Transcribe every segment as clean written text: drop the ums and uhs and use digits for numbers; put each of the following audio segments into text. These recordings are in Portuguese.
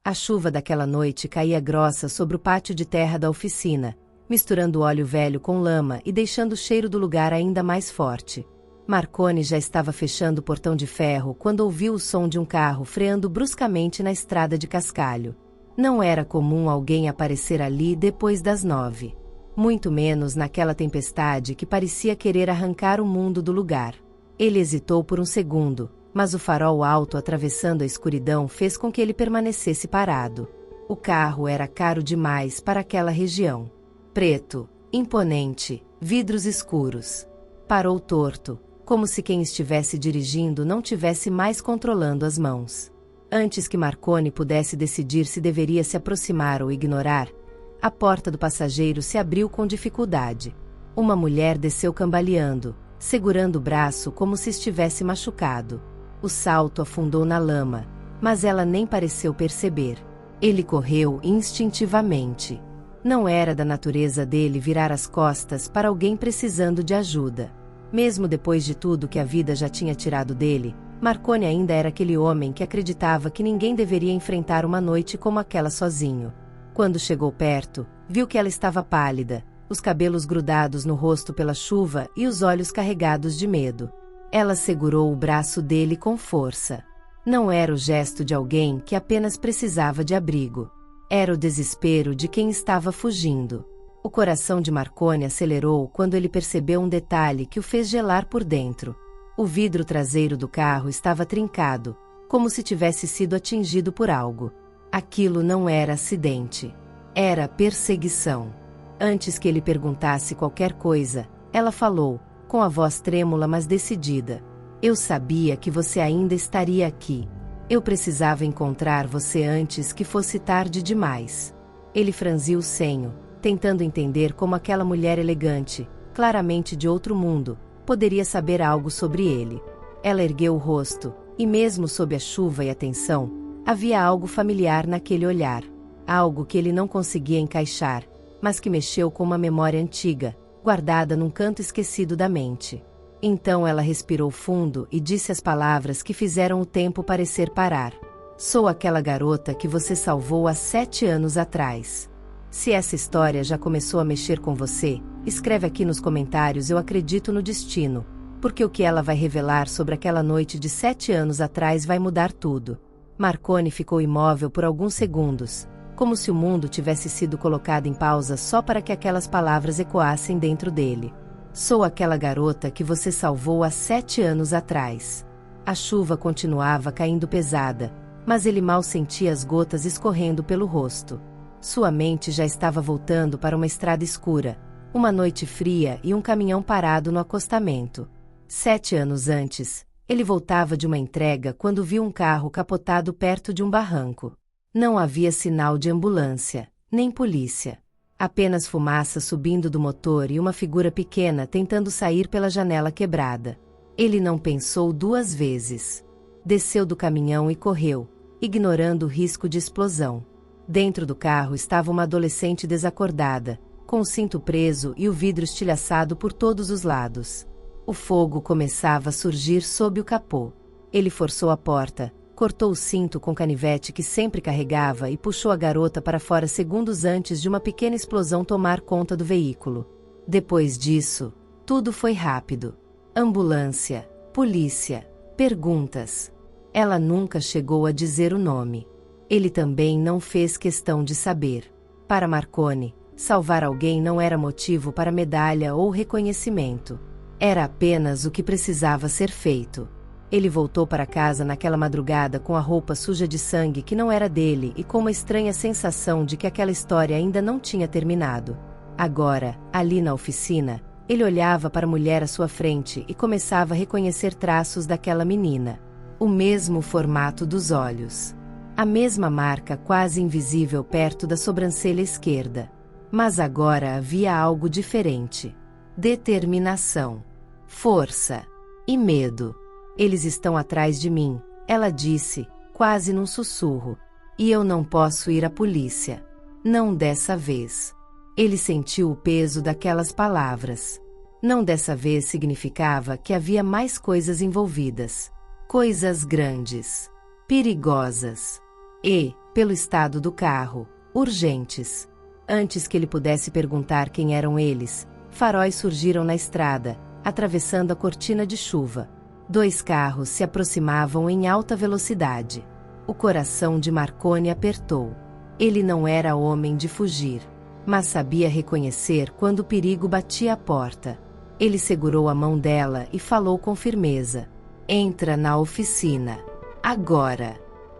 A chuva daquela noite caía grossa sobre o pátio de terra da oficina, misturando óleo velho com lama e deixando o cheiro do lugar ainda mais forte. Marconi já estava fechando o portão de ferro quando ouviu o som de um carro freando bruscamente na estrada de cascalho. Não era comum alguém aparecer ali depois das 9. Muito menos naquela tempestade que parecia querer arrancar o mundo do lugar. Ele hesitou por um segundo, mas o farol alto atravessando a escuridão fez com que ele permanecesse parado. O carro era caro demais para aquela região. Preto, imponente, vidros escuros. Parou torto, como se quem estivesse dirigindo não tivesse mais controlando as mãos. Antes que Marconi pudesse decidir se deveria se aproximar ou ignorar, a porta do passageiro se abriu com dificuldade. Uma mulher desceu cambaleando, segurando o braço como se estivesse machucado. O salto afundou na lama, mas ela nem pareceu perceber. Ele correu instintivamente. Não era da natureza dele virar as costas para alguém precisando de ajuda. Mesmo depois de tudo que a vida já tinha tirado dele, Marconi ainda era aquele homem que acreditava que ninguém deveria enfrentar uma noite como aquela sozinho. Quando chegou perto, viu que ela estava pálida, os cabelos grudados no rosto pela chuva e os olhos carregados de medo. Ela segurou o braço dele com força. Não era o gesto de alguém que apenas precisava de abrigo. Era o desespero de quem estava fugindo. O coração de Marconi acelerou quando ele percebeu um detalhe que o fez gelar por dentro. O vidro traseiro do carro estava trincado, como se tivesse sido atingido por algo. Aquilo não era acidente. Era perseguição. Antes que ele perguntasse qualquer coisa, ela falou, com a voz trêmula mas decidida. Eu sabia que você ainda estaria aqui. Eu precisava encontrar você antes que fosse tarde demais. Ele franziu o senho, tentando entender como aquela mulher elegante, claramente de outro mundo, poderia saber algo sobre ele. Ela ergueu o rosto, e mesmo sob a chuva e a tensão, havia algo familiar naquele olhar. Algo que ele não conseguia encaixar, mas que mexeu com uma memória antiga, guardada num canto esquecido da mente. Então ela respirou fundo e disse as palavras que fizeram o tempo parecer parar. Sou aquela garota que você salvou há 7 anos atrás. Se essa história já começou a mexer com você, escreve aqui nos comentários Eu acredito no destino, porque o que ela vai revelar sobre aquela noite de 7 anos atrás vai mudar tudo. Marconi ficou imóvel por alguns segundos, como se o mundo tivesse sido colocado em pausa só para que aquelas palavras ecoassem dentro dele. Sou aquela garota que você salvou há 7 anos atrás. A chuva continuava caindo pesada, mas ele mal sentia as gotas escorrendo pelo rosto. Sua mente já estava voltando para uma estrada escura, uma noite fria e um caminhão parado no acostamento. 7 anos antes, ele voltava de uma entrega quando viu um carro capotado perto de um barranco. Não havia sinal de ambulância, nem polícia. Apenas fumaça subindo do motor e uma figura pequena tentando sair pela janela quebrada. Ele não pensou 2 vezes. Desceu do caminhão e correu, ignorando o risco de explosão. Dentro do carro estava uma adolescente desacordada, com o cinto preso e o vidro estilhaçado por todos os lados. O fogo começava a surgir sob o capô. Ele forçou a porta, cortou o cinto com canivete que sempre carregava e puxou a garota para fora segundos antes de uma pequena explosão tomar conta do veículo. Depois disso, tudo foi rápido. Ambulância, polícia, perguntas. Ela nunca chegou a dizer o nome. Ele também não fez questão de saber. Para Marconi, salvar alguém não era motivo para medalha ou reconhecimento. Era apenas o que precisava ser feito. Ele voltou para casa naquela madrugada com a roupa suja de sangue que não era dele e com uma estranha sensação de que aquela história ainda não tinha terminado. Agora, ali na oficina, ele olhava para a mulher à sua frente e começava a reconhecer traços daquela menina. O mesmo formato dos olhos. A mesma marca quase invisível perto da sobrancelha esquerda. Mas agora havia algo diferente. Determinação. Força. E medo. Eles estão atrás de mim, ela disse, quase num sussurro. E eu não posso ir à polícia. Não dessa vez. Ele sentiu o peso daquelas palavras. Não dessa vez significava que havia mais coisas envolvidas. Coisas grandes. Perigosas. E, pelo estado do carro, urgentes. Antes que ele pudesse perguntar quem eram eles, faróis surgiram na estrada, atravessando a cortina de chuva. 2 carros se aproximavam em alta velocidade. O coração de Marconi apertou. Ele não era homem de fugir, mas sabia reconhecer quando o perigo batia à porta. Ele segurou a mão dela e falou com firmeza. Entra na oficina. Agora.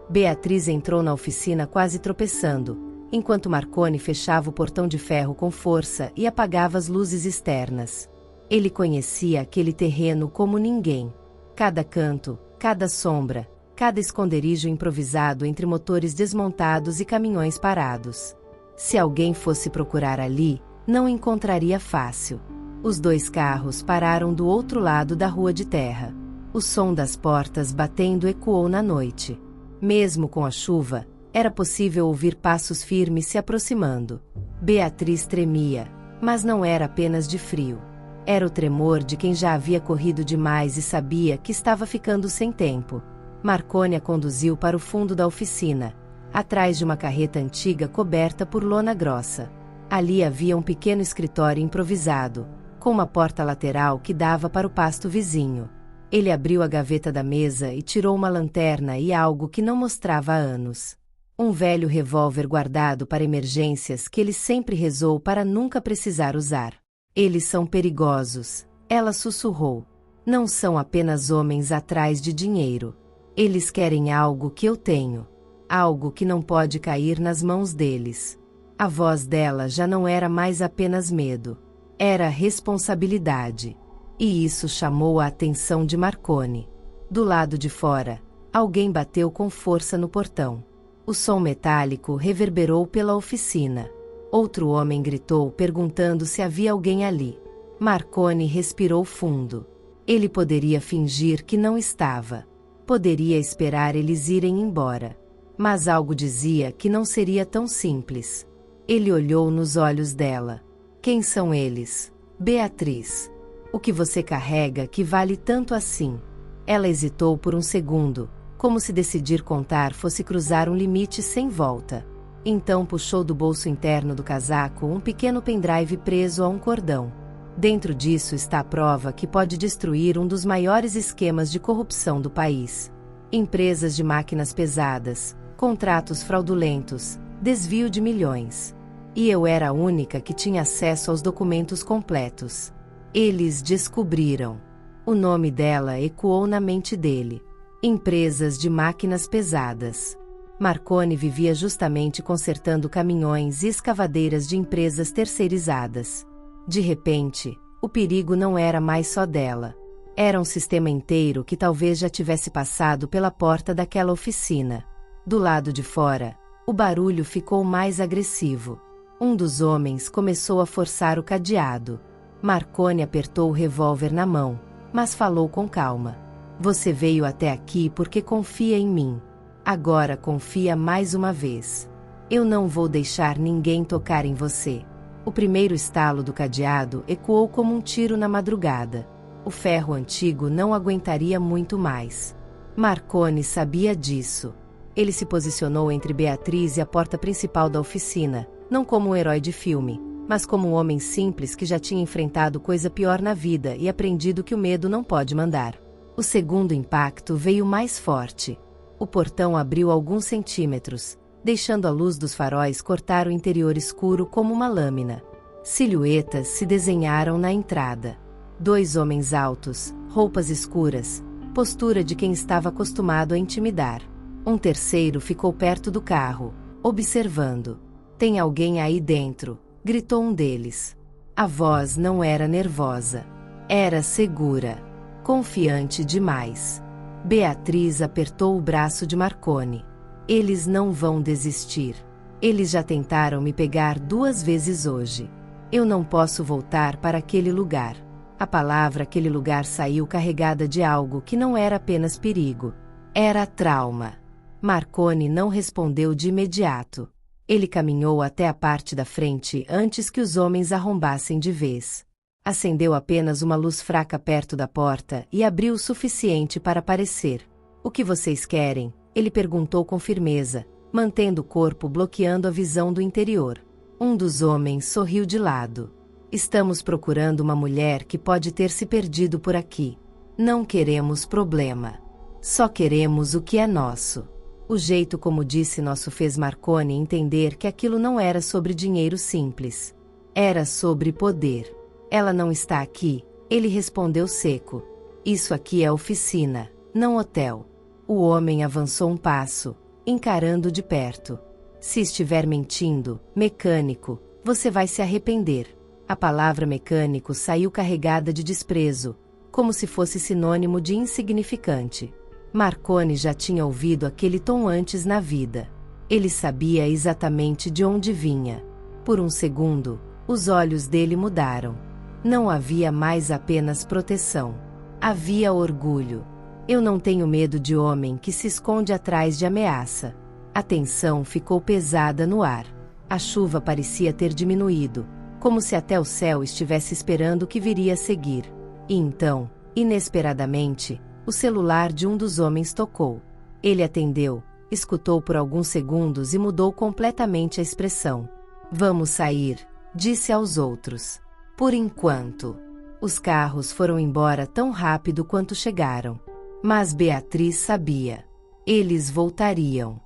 Beatriz entrou na oficina quase tropeçando, enquanto Marconi fechava o portão de ferro com força e apagava as luzes externas. Ele conhecia aquele terreno como ninguém. Cada canto, cada sombra, cada esconderijo improvisado entre motores desmontados e caminhões parados. Se alguém fosse procurar ali, não encontraria fácil. Os 2 carros pararam do outro lado da rua de terra. O som das portas batendo ecoou na noite. Mesmo com a chuva, era possível ouvir passos firmes se aproximando. Beatriz tremia, mas não era apenas de frio. Era o tremor de quem já havia corrido demais e sabia que estava ficando sem tempo. Marconi a conduziu para o fundo da oficina, atrás de uma carreta antiga coberta por lona grossa. Ali havia um pequeno escritório improvisado, com uma porta lateral que dava para o pasto vizinho. Ele abriu a gaveta da mesa e tirou uma lanterna e algo que não mostrava há anos. Um velho revólver guardado para emergências que ele sempre rezou para nunca precisar usar. Eles são perigosos, ela sussurrou. Não são apenas homens atrás de dinheiro. Eles querem algo que eu tenho. Algo que não pode cair nas mãos deles. A voz dela já não era mais apenas medo. Era responsabilidade. E isso chamou a atenção de Marconi. Do lado de fora, alguém bateu com força no portão. O som metálico reverberou pela oficina. Outro homem gritou perguntando se havia alguém ali. Marconi respirou fundo. Ele poderia fingir que não estava. Poderia esperar eles irem embora. Mas algo dizia que não seria tão simples. Ele olhou nos olhos dela. Quem são eles? Beatriz. O que você carrega que vale tanto assim? Ela hesitou por um segundo, como se decidir contar fosse cruzar um limite sem volta. Então puxou do bolso interno do casaco um pequeno pendrive preso a um cordão. Dentro disso está a prova que pode destruir um dos maiores esquemas de corrupção do país. Empresas de máquinas pesadas, contratos fraudulentos, desvio de milhões. E eu era a única que tinha acesso aos documentos completos. Eles descobriram. O nome dela ecoou na mente dele. Empresas de máquinas pesadas. Marconi vivia justamente consertando caminhões e escavadeiras de empresas terceirizadas. De repente, o perigo não era mais só dela. Era um sistema inteiro que talvez já tivesse passado pela porta daquela oficina. Do lado de fora, o barulho ficou mais agressivo. Um dos homens começou a forçar o cadeado. Marconi apertou o revólver na mão, mas falou com calma. Você veio até aqui porque confia em mim. Agora confia mais uma vez. Eu não vou deixar ninguém tocar em você. O primeiro estalo do cadeado ecoou como um tiro na madrugada. O ferro antigo não aguentaria muito mais. Marconi sabia disso. Ele se posicionou entre Beatriz e a porta principal da oficina, não como um herói de filme, mas como um homem simples que já tinha enfrentado coisa pior na vida e aprendido que o medo não pode mandar. O segundo impacto veio mais forte. O portão abriu alguns centímetros, deixando a luz dos faróis cortar o interior escuro como uma lâmina. Silhuetas se desenharam na entrada. 2 homens altos, roupas escuras, postura de quem estava acostumado a intimidar. Um terceiro ficou perto do carro, observando. Tem alguém aí dentro, gritou um deles. A voz não era nervosa. Era segura. Confiante demais. Beatriz apertou o braço de Marconi. Eles não vão desistir. Eles já tentaram me pegar 2 vezes hoje. Eu não posso voltar para aquele lugar. A palavra aquele lugar saiu carregada de algo que não era apenas perigo. Era trauma. Marconi não respondeu de imediato. Ele caminhou até a parte da frente antes que os homens arrombassem de vez. Acendeu apenas uma luz fraca perto da porta e abriu o suficiente para aparecer. O que vocês querem? Ele perguntou com firmeza, mantendo o corpo bloqueando a visão do interior. Um dos homens sorriu de lado. Estamos procurando uma mulher que pode ter se perdido por aqui. Não queremos problema. Só queremos o que é nosso. O jeito como disse nosso fez Marconi entender que aquilo não era sobre dinheiro simples. Era sobre poder. Ela não está aqui, ele respondeu seco. Isso aqui é oficina, não hotel. O homem avançou um passo, encarando de perto. Se estiver mentindo, mecânico, você vai se arrepender. A palavra mecânico saiu carregada de desprezo, como se fosse sinônimo de insignificante. Marconi já tinha ouvido aquele tom antes na vida. Ele sabia exatamente de onde vinha. Por um segundo, os olhos dele mudaram. Não havia mais apenas proteção. Havia orgulho. Eu não tenho medo de homem que se esconde atrás de ameaça. A tensão ficou pesada no ar. A chuva parecia ter diminuído, como se até o céu estivesse esperando o que viria a seguir. E então, inesperadamente, o celular de um dos homens tocou. Ele atendeu, escutou por alguns segundos e mudou completamente a expressão. Vamos sair, disse aos outros. Por enquanto. Os carros foram embora tão rápido quanto chegaram. Mas Beatriz sabia. Eles voltariam.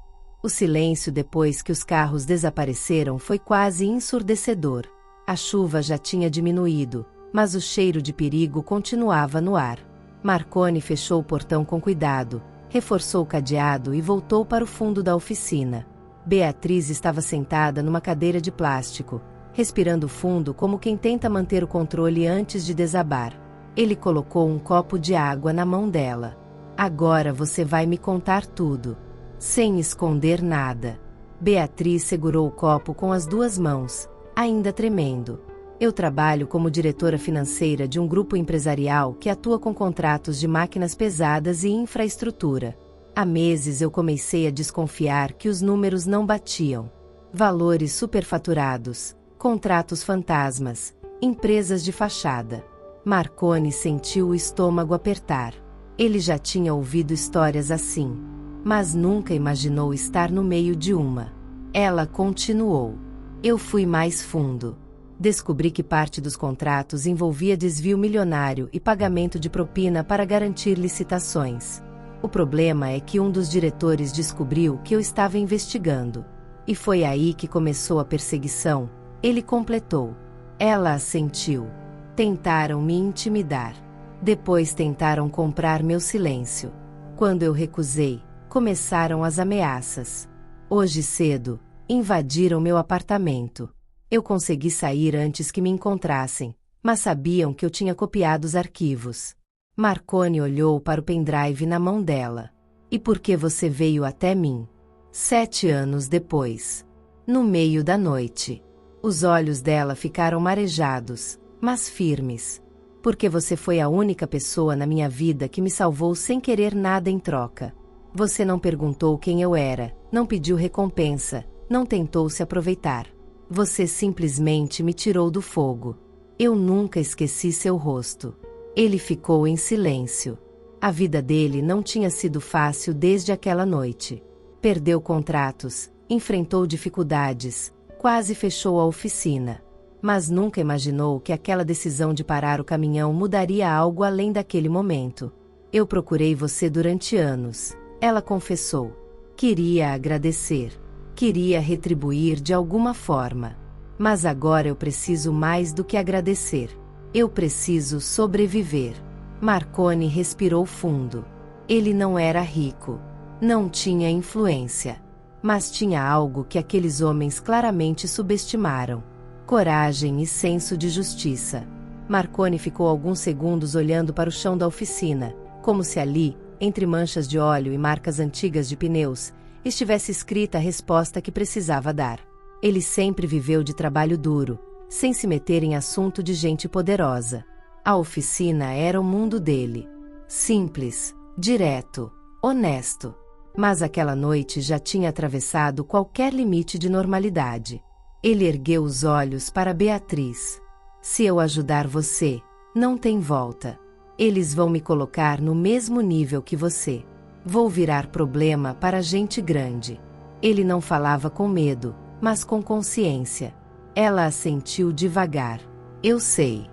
O silêncio depois que os carros desapareceram foi quase ensurdecedor. A chuva já tinha diminuído, mas o cheiro de perigo continuava no ar. Marconi fechou o portão com cuidado, reforçou o cadeado e voltou para o fundo da oficina. Beatriz estava sentada numa cadeira de plástico, respirando fundo como quem tenta manter o controle antes de desabar. Ele colocou um copo de água na mão dela. Agora você vai me contar tudo. Sem esconder nada. Beatriz segurou o copo com as duas mãos, ainda tremendo. Eu trabalho como diretora financeira de um grupo empresarial que atua com contratos de máquinas pesadas e infraestrutura. Há meses eu comecei a desconfiar que os números não batiam. Valores superfaturados, contratos fantasmas, empresas de fachada. Marconi sentiu o estômago apertar. Ele já tinha ouvido histórias assim, mas nunca imaginou estar no meio de uma. Ela continuou. Eu fui mais fundo. Descobri que parte dos contratos envolvia desvio milionário e pagamento de propina para garantir licitações. O problema é que um dos diretores descobriu que eu estava investigando. E foi aí que começou a perseguição, ele completou. Ela assentiu. Tentaram me intimidar. Depois tentaram comprar meu silêncio. Quando eu recusei, começaram as ameaças. Hoje cedo, invadiram meu apartamento. Eu consegui sair antes que me encontrassem, mas sabiam que eu tinha copiado os arquivos. Marconi olhou para o pendrive na mão dela. E por que você veio até mim? 7 anos depois. No meio da noite. Os olhos dela ficaram marejados, mas firmes. Porque você foi a única pessoa na minha vida que me salvou sem querer nada em troca. Você não perguntou quem eu era, não pediu recompensa, não tentou se aproveitar. Você simplesmente me tirou do fogo. Eu nunca esqueci seu rosto. Ele ficou em silêncio. A vida dele não tinha sido fácil desde aquela noite. Perdeu contratos, enfrentou dificuldades, quase fechou a oficina. Mas nunca imaginou que aquela decisão de parar o caminhão mudaria algo além daquele momento. Eu procurei você durante anos. Ela confessou. Queria agradecer. Queria retribuir de alguma forma. Mas agora eu preciso mais do que agradecer. Eu preciso sobreviver. Marconi respirou fundo. Ele não era rico. Não tinha influência. Mas tinha algo que aqueles homens claramente subestimaram. Coragem e senso de justiça. Marconi ficou alguns segundos olhando para o chão da oficina, como se ali, entre manchas de óleo e marcas antigas de pneus, estivesse escrita a resposta que precisava dar. Ele sempre viveu de trabalho duro, sem se meter em assunto de gente poderosa. A oficina era o mundo dele. Simples, direto, honesto. Mas aquela noite já tinha atravessado qualquer limite de normalidade. Ele ergueu os olhos para Beatriz. Se eu ajudar você, não tem volta. Eles vão me colocar no mesmo nível que você. Vou virar problema para gente grande. Ele não falava com medo, mas com consciência. Ela assentiu devagar. Eu sei.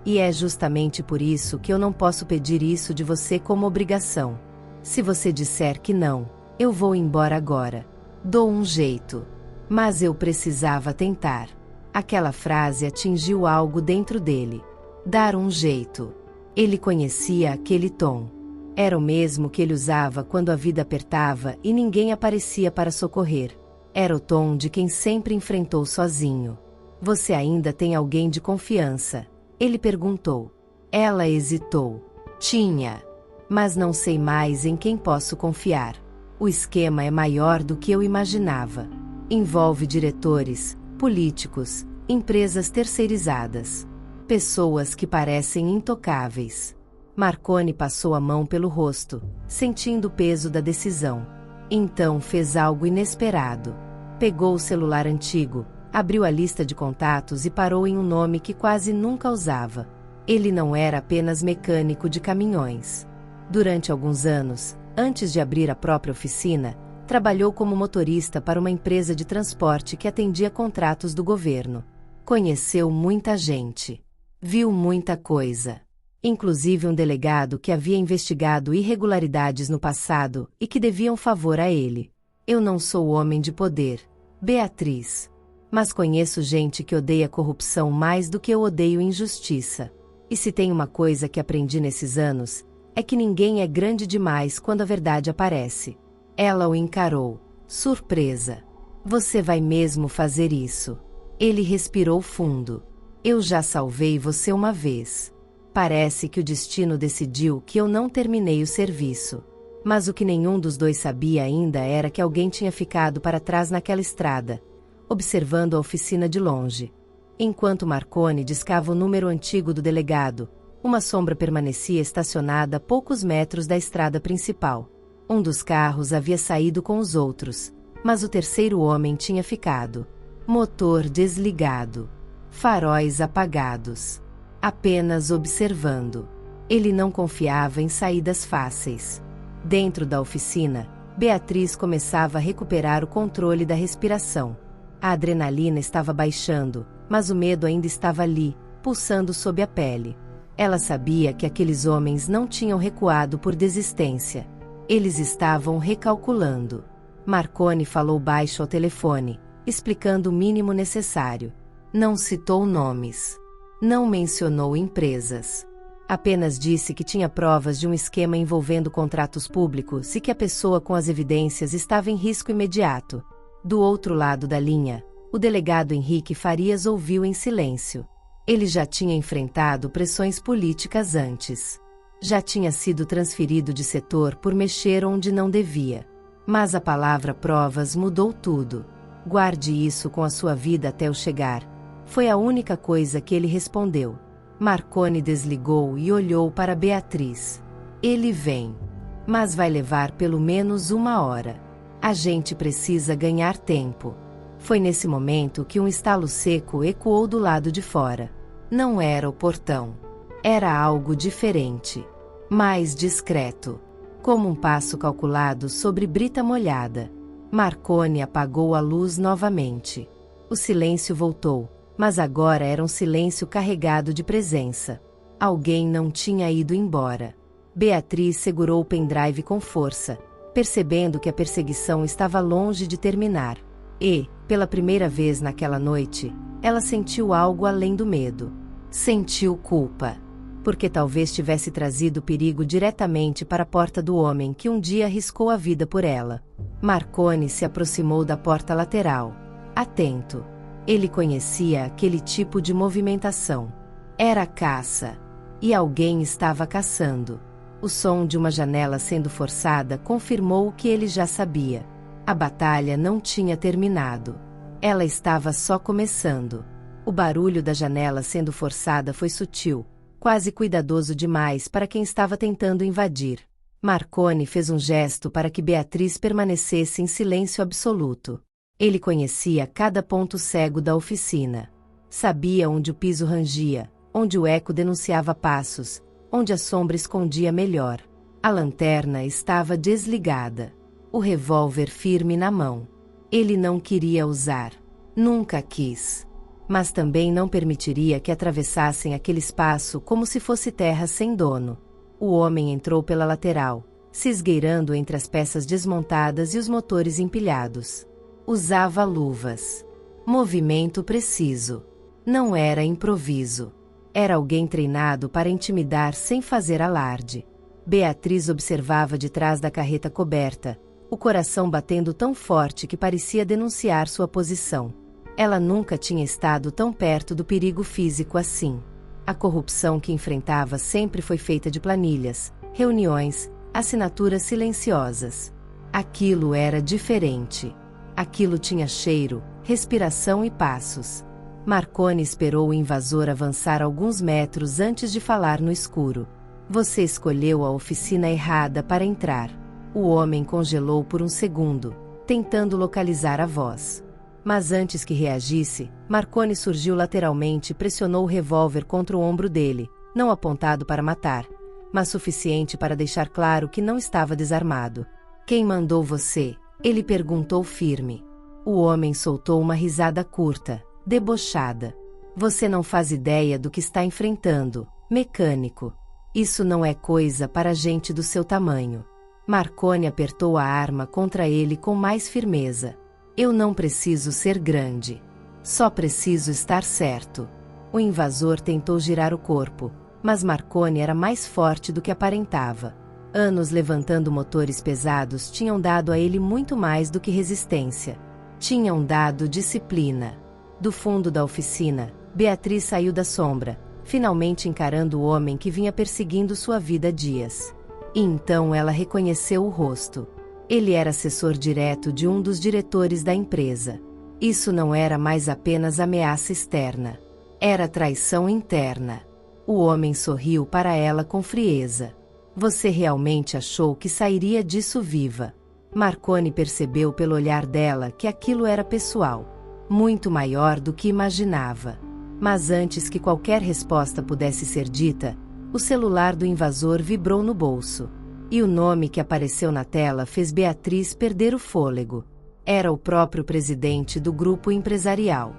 E é justamente por isso que eu não posso pedir isso de você como obrigação. Se você disser que não, eu vou embora agora. Dou um jeito. Mas eu precisava tentar. Aquela frase atingiu algo dentro dele. Dar um jeito. Ele conhecia aquele tom. Era o mesmo que ele usava quando a vida apertava e ninguém aparecia para socorrer. Era o tom de quem sempre enfrentou sozinho. Você ainda tem alguém de confiança? Ele perguntou. Ela hesitou. Tinha. Mas não sei mais em quem posso confiar. O esquema é maior do que eu imaginava. Envolve diretores, políticos, empresas terceirizadas. Pessoas que parecem intocáveis. Marconi passou a mão pelo rosto, sentindo o peso da decisão. Então fez algo inesperado. Pegou o celular antigo, abriu a lista de contatos e parou em um nome que quase nunca usava. Ele não era apenas mecânico de caminhões. Durante alguns anos, antes de abrir a própria oficina, trabalhou como motorista para uma empresa de transporte que atendia contratos do governo. Conheceu muita gente. Viu muita coisa. Inclusive um delegado que havia investigado irregularidades no passado e que deviam favor a ele. Eu não sou homem de poder, Beatriz. Mas conheço gente que odeia corrupção mais do que eu odeio injustiça. E se tem uma coisa que aprendi nesses anos, é que ninguém é grande demais quando a verdade aparece. Ela o encarou, surpresa. Você vai mesmo fazer isso? Ele respirou fundo. Eu já salvei você uma vez. Parece que o destino decidiu que eu não terminei o serviço. Mas o que nenhum dos dois sabia ainda era que alguém tinha ficado para trás naquela estrada, observando a oficina de longe. Enquanto Marconi discava o número antigo do delegado, uma sombra permanecia estacionada a poucos metros da estrada principal. Um dos carros havia saído com os outros, mas o terceiro homem tinha ficado. Motor desligado. Faróis apagados. Apenas observando. Ele não confiava em saídas fáceis. Dentro da oficina, Beatriz começava a recuperar o controle da respiração. A adrenalina estava baixando, mas o medo ainda estava ali, pulsando sob a pele. Ela sabia que aqueles homens não tinham recuado por desistência. Eles estavam recalculando. Marconi falou baixo ao telefone, explicando o mínimo necessário. Não citou nomes. Não mencionou empresas. Apenas disse que tinha provas de um esquema envolvendo contratos públicos e que a pessoa com as evidências estava em risco imediato. Do outro lado da linha, o delegado Henrique Farias ouviu em silêncio. Ele já tinha enfrentado pressões políticas antes. Já tinha sido transferido de setor por mexer onde não devia. Mas a palavra provas mudou tudo. Guarde isso com a sua vida até eu chegar. Foi a única coisa que ele respondeu. Marconi desligou e olhou para Beatriz. Ele vem. Mas vai levar pelo menos 1 hora. A gente precisa ganhar tempo. Foi nesse momento que um estalo seco ecoou do lado de fora. Não era o portão. Era algo diferente. Mais discreto. Como um passo calculado sobre brita molhada. Marconi apagou a luz novamente. O silêncio voltou, mas agora era um silêncio carregado de presença. Alguém não tinha ido embora. Beatriz segurou o pendrive com força, percebendo que a perseguição estava longe de terminar. E, pela primeira vez naquela noite, ela sentiu algo além do medo. Sentiu culpa. Porque talvez tivesse trazido o perigo diretamente para a porta do homem que um dia arriscou a vida por ela. Marconi se aproximou da porta lateral. Atento. Ele conhecia aquele tipo de movimentação. Era caça. E alguém estava caçando. O som de uma janela sendo forçada confirmou o que ele já sabia. A batalha não tinha terminado. Ela estava só começando. O barulho da janela sendo forçada foi sutil, quase cuidadoso demais para quem estava tentando invadir. Marconi fez um gesto para que Beatriz permanecesse em silêncio absoluto. Ele conhecia cada ponto cego da oficina. Sabia onde o piso rangia, onde o eco denunciava passos, onde a sombra escondia melhor. A lanterna estava desligada. O revólver firme na mão. Ele não queria usar. Nunca quis. Mas também não permitiria que atravessassem aquele espaço como se fosse terra sem dono. O homem entrou pela lateral, se esgueirando entre as peças desmontadas e os motores empilhados. Usava luvas. Movimento preciso. Não era improviso. Era alguém treinado para intimidar sem fazer alarde. Beatriz observava de trás da carreta coberta, o coração batendo tão forte que parecia denunciar sua posição. Ela nunca tinha estado tão perto do perigo físico assim. A corrupção que enfrentava sempre foi feita de planilhas, reuniões, assinaturas silenciosas. Aquilo era diferente. Aquilo tinha cheiro, respiração e passos. Marconi esperou o invasor avançar alguns metros antes de falar no escuro. Você escolheu a oficina errada para entrar. O homem congelou por um segundo, tentando localizar a voz. Mas antes que reagisse, Marconi surgiu lateralmente e pressionou o revólver contra o ombro dele, não apontado para matar, mas suficiente para deixar claro que não estava desarmado. Quem mandou você? Ele perguntou firme. O homem soltou uma risada curta, debochada. Você não faz ideia do que está enfrentando, mecânico. Isso não é coisa para gente do seu tamanho. Marconi apertou a arma contra ele com mais firmeza. Eu não preciso ser grande. Só preciso estar certo. O invasor tentou girar o corpo, mas Marconi era mais forte do que aparentava. Anos levantando motores pesados tinham dado a ele muito mais do que resistência. Tinham dado disciplina. Do fundo da oficina, Beatriz saiu da sombra, finalmente encarando o homem que vinha perseguindo sua vida há dias. E então ela reconheceu o rosto. Ele era assessor direto de um dos diretores da empresa. Isso não era mais apenas ameaça externa. Era traição interna. O homem sorriu para ela com frieza. Você realmente achou que sairia disso viva? Marconi percebeu pelo olhar dela que aquilo era pessoal. Muito maior do que imaginava. Mas antes que qualquer resposta pudesse ser dita, o celular do invasor vibrou no bolso. E o nome que apareceu na tela fez Beatriz perder o fôlego. Era o próprio presidente do grupo empresarial.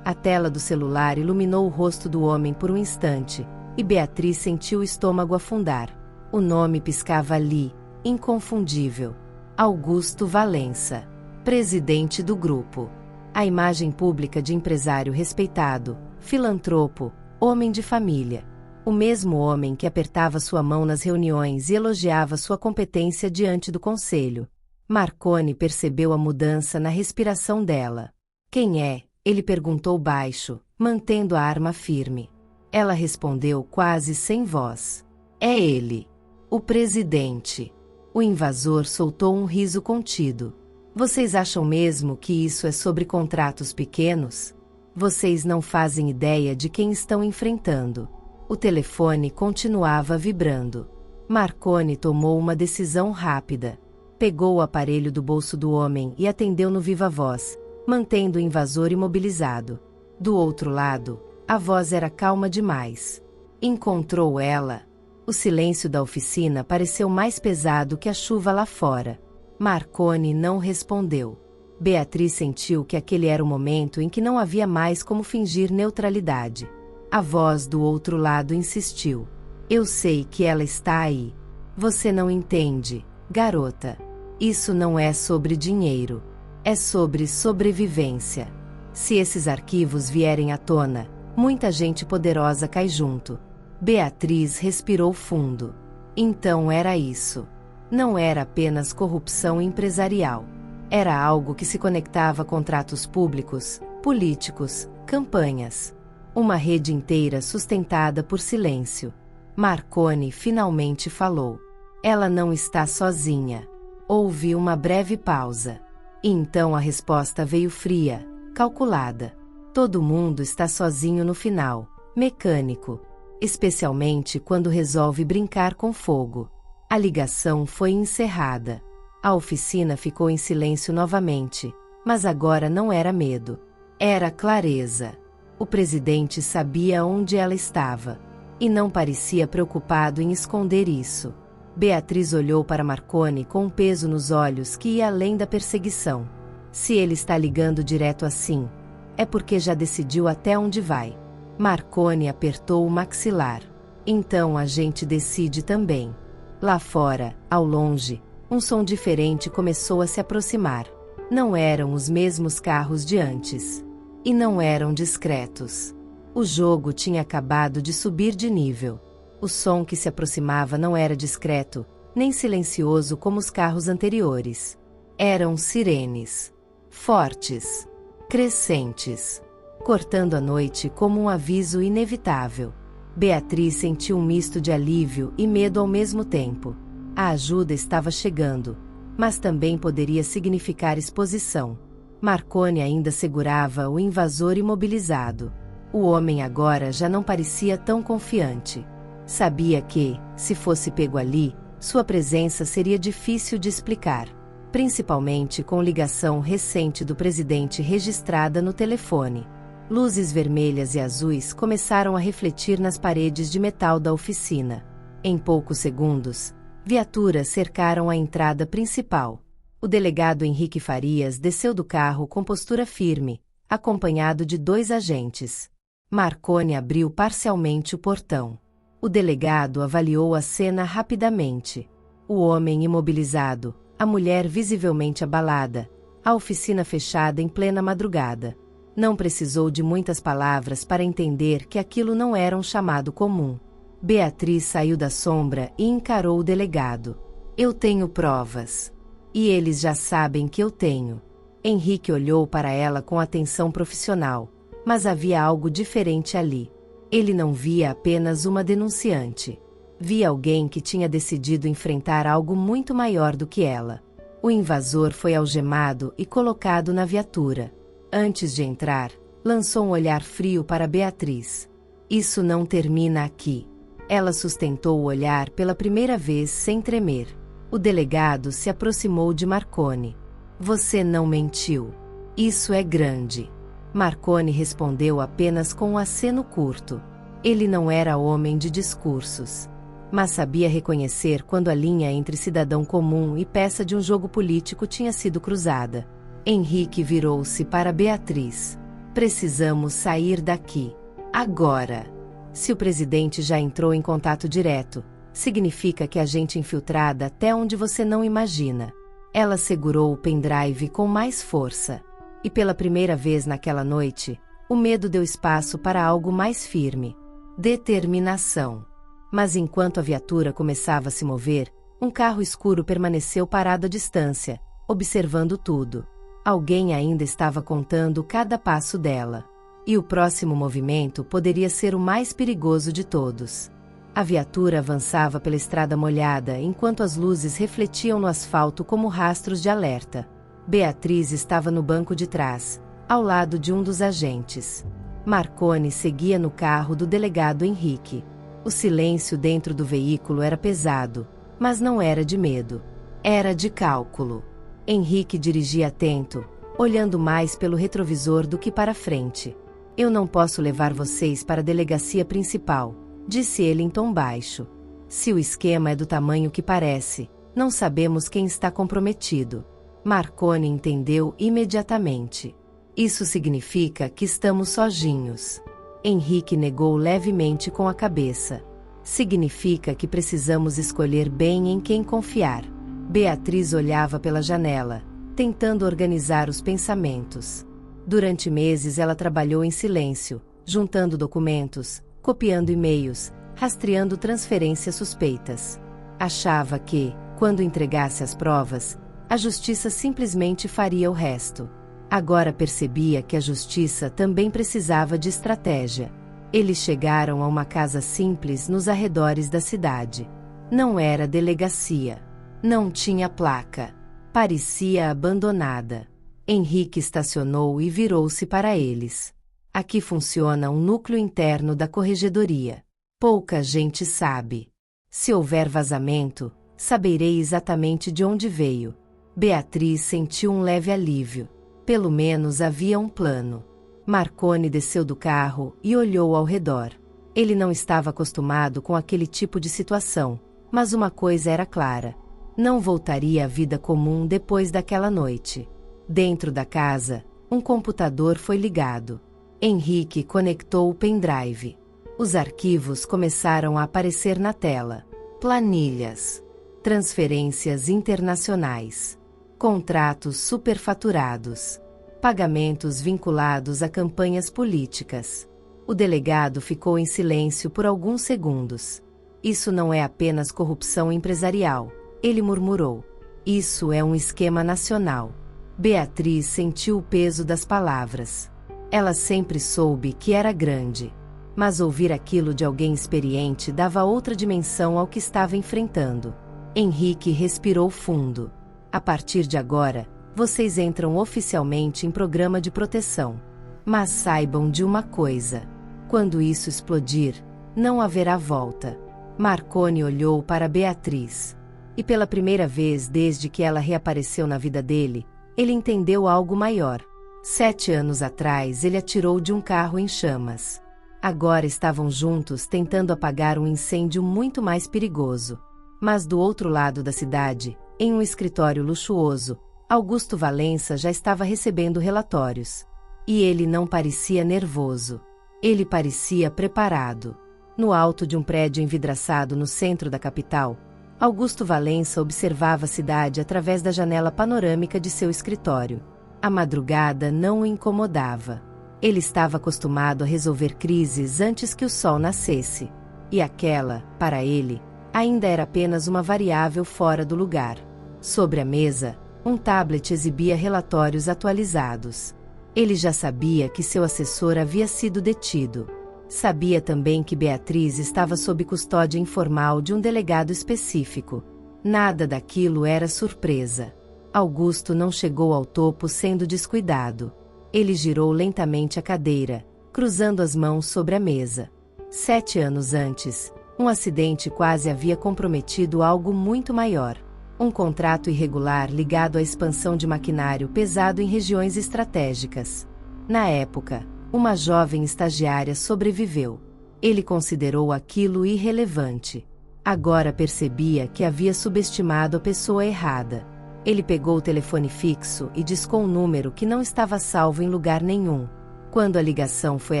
A tela do celular iluminou o rosto do homem por um instante, e Beatriz sentiu o estômago afundar. O nome piscava ali, inconfundível. Augusto Valença, presidente do grupo. A imagem pública de empresário respeitado, filantropo, homem de família. O mesmo homem que apertava sua mão nas reuniões e elogiava sua competência diante do conselho. Marconi percebeu a mudança na respiração dela. Quem é? Ele perguntou baixo, mantendo a arma firme. Ela respondeu quase sem voz. É ele. O presidente. O invasor soltou um riso contido. Vocês acham mesmo que isso é sobre contratos pequenos? Vocês não fazem ideia de quem estão enfrentando. O telefone continuava vibrando. Marconi tomou uma decisão rápida. Pegou o aparelho do bolso do homem e atendeu no viva voz, mantendo o invasor imobilizado. Do outro lado, a voz era calma demais. Encontrou ela. O silêncio da oficina pareceu mais pesado que a chuva lá fora. Marconi não respondeu. Beatriz sentiu que aquele era o momento em que não havia mais como fingir neutralidade. A voz do outro lado insistiu. Eu sei que ela está aí. Você não entende, garota. Isso não é sobre dinheiro. É sobre sobrevivência. Se esses arquivos vierem à tona, muita gente poderosa cai junto. Beatriz respirou fundo. Então era isso. Não era apenas corrupção empresarial. Era algo que se conectava a contratos públicos, políticos, campanhas. Uma rede inteira sustentada por silêncio. Marconi finalmente falou. Ela não está sozinha. Houve uma breve pausa. E então a resposta veio fria, calculada. Todo mundo está sozinho no final, mecânico. Especialmente quando resolve brincar com fogo. A ligação foi encerrada. A oficina ficou em silêncio novamente, mas agora não era medo. Era clareza. O presidente sabia onde ela estava. E não parecia preocupado em esconder isso. Beatriz olhou para Marconi com um peso nos olhos que ia além da perseguição. Se ele está ligando direto assim, é porque já decidiu até onde vai. Marconi apertou o maxilar. Então a gente decide também. Lá fora, ao longe, um som diferente começou a se aproximar. Não eram os mesmos carros de antes. E não eram discretos. O jogo tinha acabado de subir de nível. O som que se aproximava não era discreto, nem silencioso como os carros anteriores. Eram sirenes. Fortes. Crescentes. Cortando a noite como um aviso inevitável. Beatriz sentiu um misto de alívio e medo ao mesmo tempo. A ajuda estava chegando, mas também poderia significar exposição. Marconi ainda segurava o invasor imobilizado. O homem agora já não parecia tão confiante. Sabia que, se fosse pego ali, sua presença seria difícil de explicar, principalmente com ligação recente do presidente registrada no telefone. Luzes vermelhas e azuis começaram a refletir nas paredes de metal da oficina. Em poucos segundos, viaturas cercaram a entrada principal. O delegado Henrique Farias desceu do carro com postura firme, acompanhado de 2 agentes. Marconi abriu parcialmente o portão. O delegado avaliou a cena rapidamente. O homem imobilizado, a mulher visivelmente abalada, a oficina fechada em plena madrugada. Não precisou de muitas palavras para entender que aquilo não era um chamado comum. Beatriz saiu da sombra e encarou o delegado. Eu tenho provas. E eles já sabem que eu tenho. Henrique olhou para ela com atenção profissional, mas havia algo diferente ali. Ele não via apenas uma denunciante. Via alguém que tinha decidido enfrentar algo muito maior do que ela. O invasor foi algemado e colocado na viatura. Antes de entrar, lançou um olhar frio para Beatriz. Isso não termina aqui. Ela sustentou o olhar pela primeira vez sem tremer. O delegado se aproximou de Marconi. Você não mentiu. Isso é grande. Marconi respondeu apenas com um aceno curto. Ele não era homem de discursos, mas sabia reconhecer quando a linha entre cidadão comum e peça de um jogo político tinha sido cruzada. Henrique virou-se para Beatriz. Precisamos sair daqui. Agora. Se o presidente já entrou em contato direto, significa que há gente infiltrada até onde você não imagina. Ela segurou o pendrive com mais força. E pela primeira vez naquela noite, o medo deu espaço para algo mais firme. Determinação. Mas enquanto a viatura começava a se mover, um carro escuro permaneceu parado à distância, observando tudo. Alguém ainda estava contando cada passo dela. E o próximo movimento poderia ser o mais perigoso de todos. A viatura avançava pela estrada molhada enquanto as luzes refletiam no asfalto como rastros de alerta. Beatriz estava no banco de trás, ao lado de um dos agentes. Marconi seguia no carro do delegado Henrique. O silêncio dentro do veículo era pesado, mas não era de medo. Era de cálculo. Henrique dirigia atento, olhando mais pelo retrovisor do que para frente. Eu não posso levar vocês para a delegacia principal, disse ele em tom baixo. Se o esquema é do tamanho que parece, não sabemos quem está comprometido. Marconi entendeu imediatamente. Isso significa que estamos sozinhos. Henrique negou levemente com a cabeça. Significa que precisamos escolher bem em quem confiar. Beatriz olhava pela janela, tentando organizar os pensamentos. Durante meses ela trabalhou em silêncio, juntando documentos, copiando e-mails, rastreando transferências suspeitas. Achava que, quando entregasse as provas, a justiça simplesmente faria o resto. Agora percebia que a justiça também precisava de estratégia. Eles chegaram a uma casa simples nos arredores da cidade. Não era delegacia. Não tinha placa. Parecia abandonada. Henrique estacionou e virou-se para eles. Aqui funciona um núcleo interno da corregedoria. Pouca gente sabe. Se houver vazamento, saberei exatamente de onde veio. Beatriz sentiu um leve alívio. Pelo menos havia um plano. Marconi desceu do carro e olhou ao redor. Ele não estava acostumado com aquele tipo de situação, mas uma coisa era clara. Não voltaria à vida comum depois daquela noite. Dentro da casa, um computador foi ligado. Henrique conectou o pendrive. Os arquivos começaram a aparecer na tela. Planilhas. Transferências internacionais. Contratos superfaturados. Pagamentos vinculados a campanhas políticas. O delegado ficou em silêncio por alguns segundos. Isso não é apenas corrupção empresarial, ele murmurou. Isso é um esquema nacional. Beatriz sentiu o peso das palavras. Ela sempre soube que era grande. Mas ouvir aquilo de alguém experiente dava outra dimensão ao que estava enfrentando. Henrique respirou fundo. A partir de agora, vocês entram oficialmente em programa de proteção. Mas saibam de uma coisa. Quando isso explodir, não haverá volta. Marconi olhou para Beatriz. E pela primeira vez desde que ela reapareceu na vida dele, ele entendeu algo maior. 7 anos atrás ele atirou de um carro em chamas. Agora estavam juntos tentando apagar um incêndio muito mais perigoso. Mas do outro lado da cidade, em um escritório luxuoso, Augusto Valença já estava recebendo relatórios. E ele não parecia nervoso. Ele parecia preparado. No alto de um prédio envidraçado no centro da capital, Augusto Valença observava a cidade através da janela panorâmica de seu escritório. A madrugada não o incomodava. Ele estava acostumado a resolver crises antes que o sol nascesse. E aquela, para ele, ainda era apenas uma variável fora do lugar. Sobre a mesa, um tablet exibia relatórios atualizados. Ele já sabia que seu assessor havia sido detido. Sabia também que Beatriz estava sob custódia informal de um delegado específico. Nada daquilo era surpresa. Augusto não chegou ao topo sendo descuidado. Ele girou lentamente a cadeira, cruzando as mãos sobre a mesa. 7 anos antes, um acidente quase havia comprometido algo muito maior. Um contrato irregular ligado à expansão de maquinário pesado em regiões estratégicas. Na época, uma jovem estagiária sobreviveu. Ele considerou aquilo irrelevante. Agora percebia que havia subestimado a pessoa errada. Ele pegou o telefone fixo e discou um número que não estava salvo em lugar nenhum. Quando a ligação foi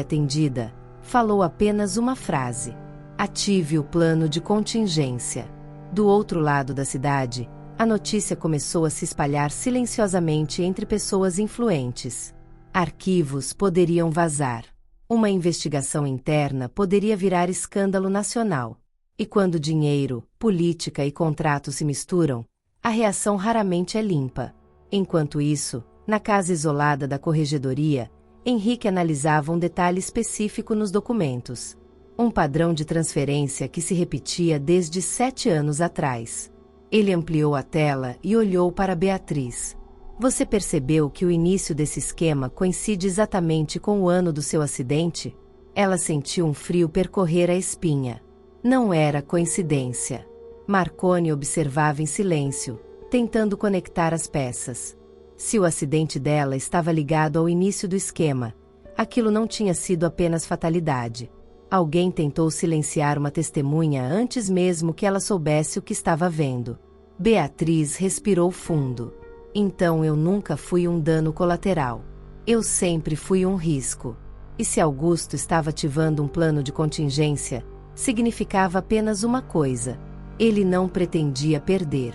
atendida, falou apenas uma frase: "Ative o plano de contingência." Do outro lado da cidade, a notícia começou a se espalhar silenciosamente entre pessoas influentes. Arquivos poderiam vazar. Uma investigação interna poderia virar escândalo nacional. E quando dinheiro, política e contrato se misturam, a reação raramente é limpa. Enquanto isso, na casa isolada da corregedoria, Henrique analisava um detalhe específico nos documentos. Um padrão de transferência que se repetia desde 7 anos atrás. Ele ampliou a tela e olhou para Beatriz. Você percebeu que o início desse esquema coincide exatamente com o ano do seu acidente? Ela sentiu um frio percorrer a espinha. Não era coincidência. Marconi observava em silêncio, tentando conectar as peças. Se o acidente dela estava ligado ao início do esquema, aquilo não tinha sido apenas fatalidade. Alguém tentou silenciar uma testemunha antes mesmo que ela soubesse o que estava vendo. Beatriz respirou fundo. Então eu nunca fui um dano colateral. Eu sempre fui um risco. E se Augusto estava ativando um plano de contingência, significava apenas uma coisa: ele não pretendia perder.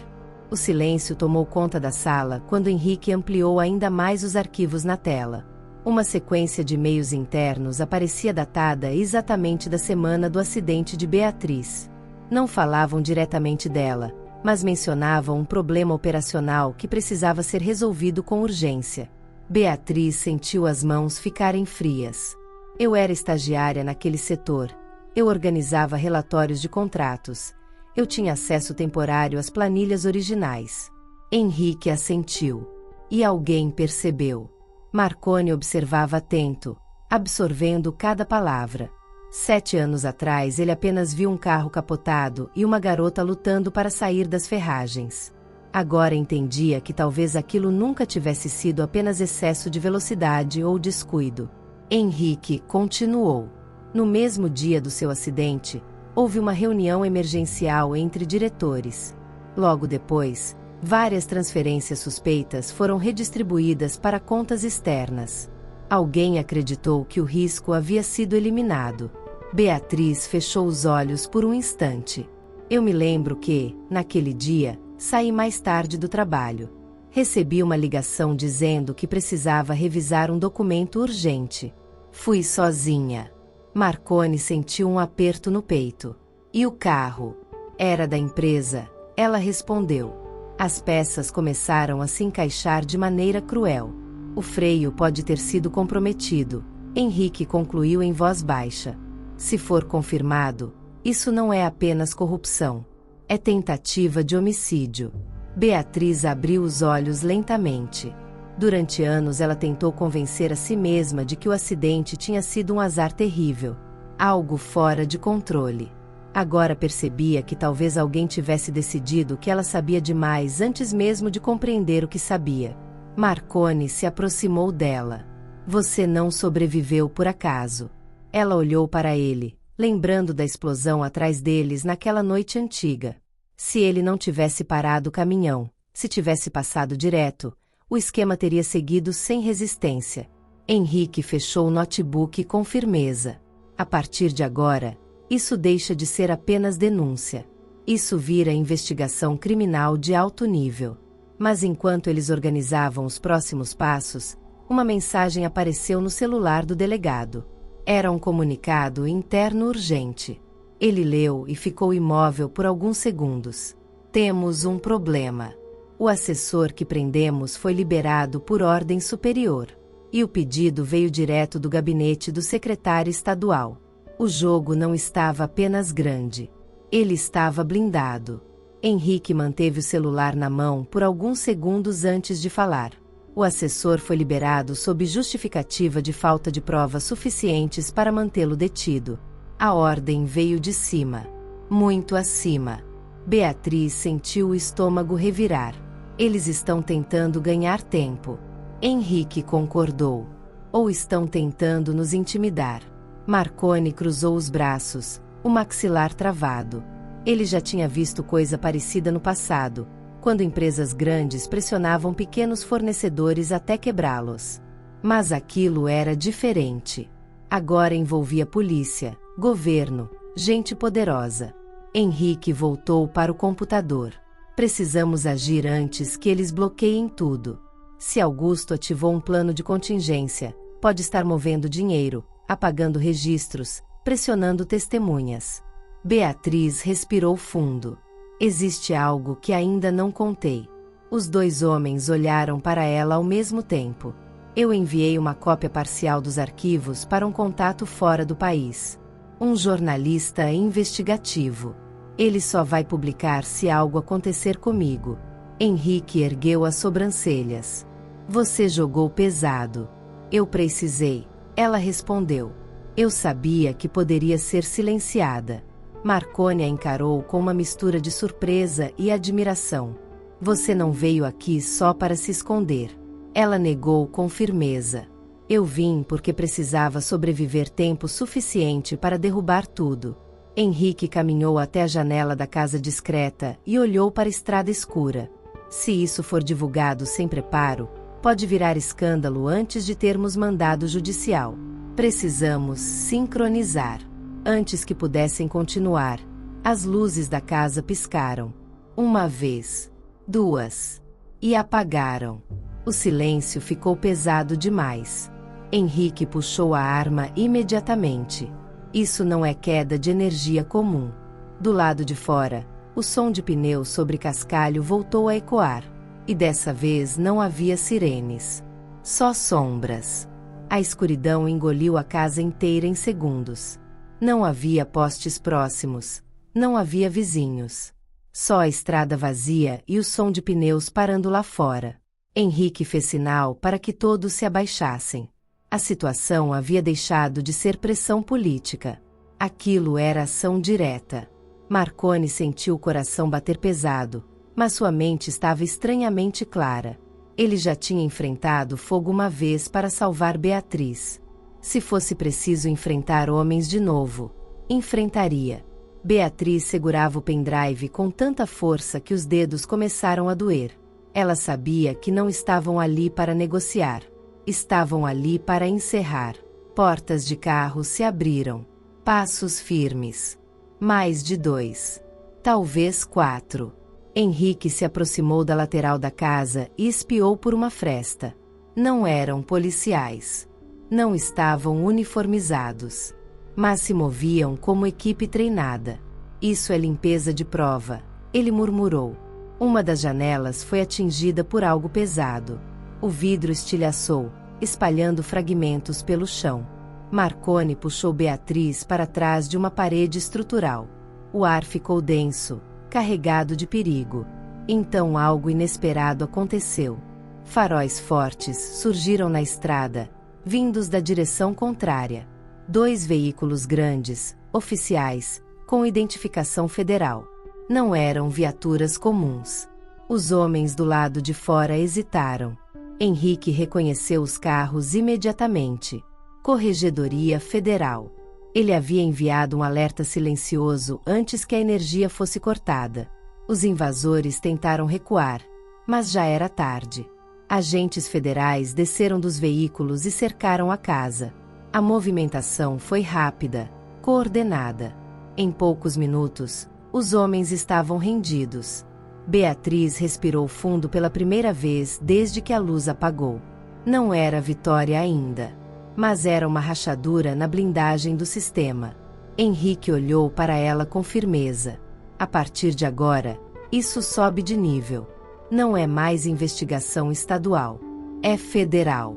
O silêncio tomou conta da sala quando Henrique ampliou ainda mais os arquivos na tela. Uma sequência de e-mails internos aparecia datada exatamente da semana do acidente de Beatriz. Não falavam diretamente dela, mas mencionavam um problema operacional que precisava ser resolvido com urgência. Beatriz sentiu as mãos ficarem frias. Eu era estagiária naquele setor. Eu organizava relatórios de contratos. Eu tinha acesso temporário às planilhas originais. Henrique assentiu. E alguém percebeu. Marconi observava atento, absorvendo cada palavra. 7 anos atrás ele apenas viu um carro capotado e uma garota lutando para sair das ferragens. Agora entendia que talvez aquilo nunca tivesse sido apenas excesso de velocidade ou descuido. Henrique continuou. No mesmo dia do seu acidente, houve uma reunião emergencial entre diretores. Logo depois, Várias transferências suspeitas foram redistribuídas para contas externas. Alguém acreditou que o risco havia sido eliminado. Beatriz fechou os olhos por um instante. Eu me lembro que, naquele dia, saí mais tarde do trabalho. Recebi uma ligação dizendo que precisava revisar um documento urgente. Fui sozinha. Marcone sentiu um aperto no peito. E o carro? Era da empresa, ela respondeu. As peças começaram a se encaixar de maneira cruel. O freio pode ter sido comprometido, Henrique concluiu em voz baixa. Se for confirmado, isso não é apenas corrupção. É tentativa de homicídio. Beatriz abriu os olhos lentamente. Durante anos ela tentou convencer a si mesma de que o acidente tinha sido um azar terrível. Algo fora de controle. Agora percebia que talvez alguém tivesse decidido que ela sabia demais antes mesmo de compreender o que sabia. Marcone se aproximou dela. Você não sobreviveu por acaso. Ela olhou para ele, lembrando da explosão atrás deles naquela noite antiga. Se ele não tivesse parado o caminhão, se tivesse passado direto, o esquema teria seguido sem resistência. Henrique fechou o notebook com firmeza. A partir de agora, isso deixa de ser apenas denúncia. Isso vira investigação criminal de alto nível. Mas enquanto eles organizavam os próximos passos, uma mensagem apareceu no celular do delegado. Era um comunicado interno urgente. Ele leu e ficou imóvel por alguns segundos. Temos um problema. O assessor que prendemos foi liberado por ordem superior. E o pedido veio direto do gabinete do secretário estadual. O jogo não estava apenas grande. Ele estava blindado. Henrique manteve o celular na mão por alguns segundos antes de falar. O assessor foi liberado sob justificativa de falta de provas suficientes para mantê-lo detido. A ordem veio de cima. Muito acima. Beatriz sentiu o estômago revirar. Eles estão tentando ganhar tempo. Henrique concordou. Ou estão tentando nos intimidar. Marcone cruzou os braços, o maxilar travado. Ele já tinha visto coisa parecida no passado, quando empresas grandes pressionavam pequenos fornecedores até quebrá-los. Mas aquilo era diferente. Agora envolvia polícia, governo, gente poderosa. Henrique voltou para o computador. Precisamos agir antes que eles bloqueiem tudo. Se Augusto ativou um plano de contingência, pode estar movendo dinheiro, apagando registros, pressionando testemunhas. Beatriz respirou fundo. Existe algo que ainda não contei. Os dois homens olharam para ela ao mesmo tempo. Eu enviei uma cópia parcial dos arquivos para um contato fora do país. Um jornalista investigativo. Ele só vai publicar se algo acontecer comigo. Henrique ergueu as sobrancelhas. Você jogou pesado. Eu precisei. Ela respondeu. Eu sabia que poderia ser silenciada. Marcone a encarou com uma mistura de surpresa e admiração. Você não veio aqui só para se esconder. Ela negou com firmeza. Eu vim porque precisava sobreviver tempo suficiente para derrubar tudo. Henrique caminhou até a janela da casa discreta e olhou para a estrada escura. Se isso for divulgado sem preparo, pode virar escândalo antes de termos mandado judicial. Precisamos sincronizar. Antes que pudessem continuar, as luzes da casa piscaram. Uma vez, duas. E apagaram. O silêncio ficou pesado demais. Henrique puxou a arma imediatamente. Isso não é queda de energia comum. Do lado de fora, o som de pneus sobre cascalho voltou a ecoar. E dessa vez não havia sirenes. Só sombras. A escuridão engoliu a casa inteira em segundos. Não havia postes próximos. Não havia vizinhos. Só a estrada vazia e o som de pneus parando lá fora. Henrique fez sinal para que todos se abaixassem. A situação havia deixado de ser pressão política. Aquilo era ação direta. Marcone sentiu o coração bater pesado, mas sua mente estava estranhamente clara. Ele já tinha enfrentado fogo uma vez para salvar Beatriz. Se fosse preciso enfrentar homens de novo, enfrentaria. Beatriz segurava o pendrive com tanta força que os dedos começaram a doer. Ela sabia que não estavam ali para negociar. Estavam ali para encerrar. Portas de carro se abriram. Passos firmes. Mais de 2. Talvez 4. Henrique se aproximou da lateral da casa e espiou por uma fresta. Não eram policiais. Não estavam uniformizados. Mas se moviam como equipe treinada. Isso é limpeza de prova, ele murmurou. Uma das janelas foi atingida por algo pesado. O vidro estilhaçou, espalhando fragmentos pelo chão. Marconi puxou Beatriz para trás de uma parede estrutural. O ar ficou denso, carregado de perigo. Então algo inesperado aconteceu. Faróis fortes surgiram na estrada, vindos da direção contrária. 2 veículos grandes, oficiais, com identificação federal. Não eram viaturas comuns. Os homens do lado de fora hesitaram. Henrique reconheceu os carros imediatamente. Corregedoria Federal. Ele havia enviado um alerta silencioso antes que a energia fosse cortada. Os invasores tentaram recuar, mas já era tarde. Agentes federais desceram dos veículos e cercaram a casa. A movimentação foi rápida, coordenada. Em poucos minutos, os homens estavam rendidos. Beatriz respirou fundo pela primeira vez desde que a luz apagou. Não era vitória ainda, mas era uma rachadura na blindagem do sistema. Henrique olhou para ela com firmeza. A partir de agora, isso sobe de nível. Não é mais investigação estadual. É federal.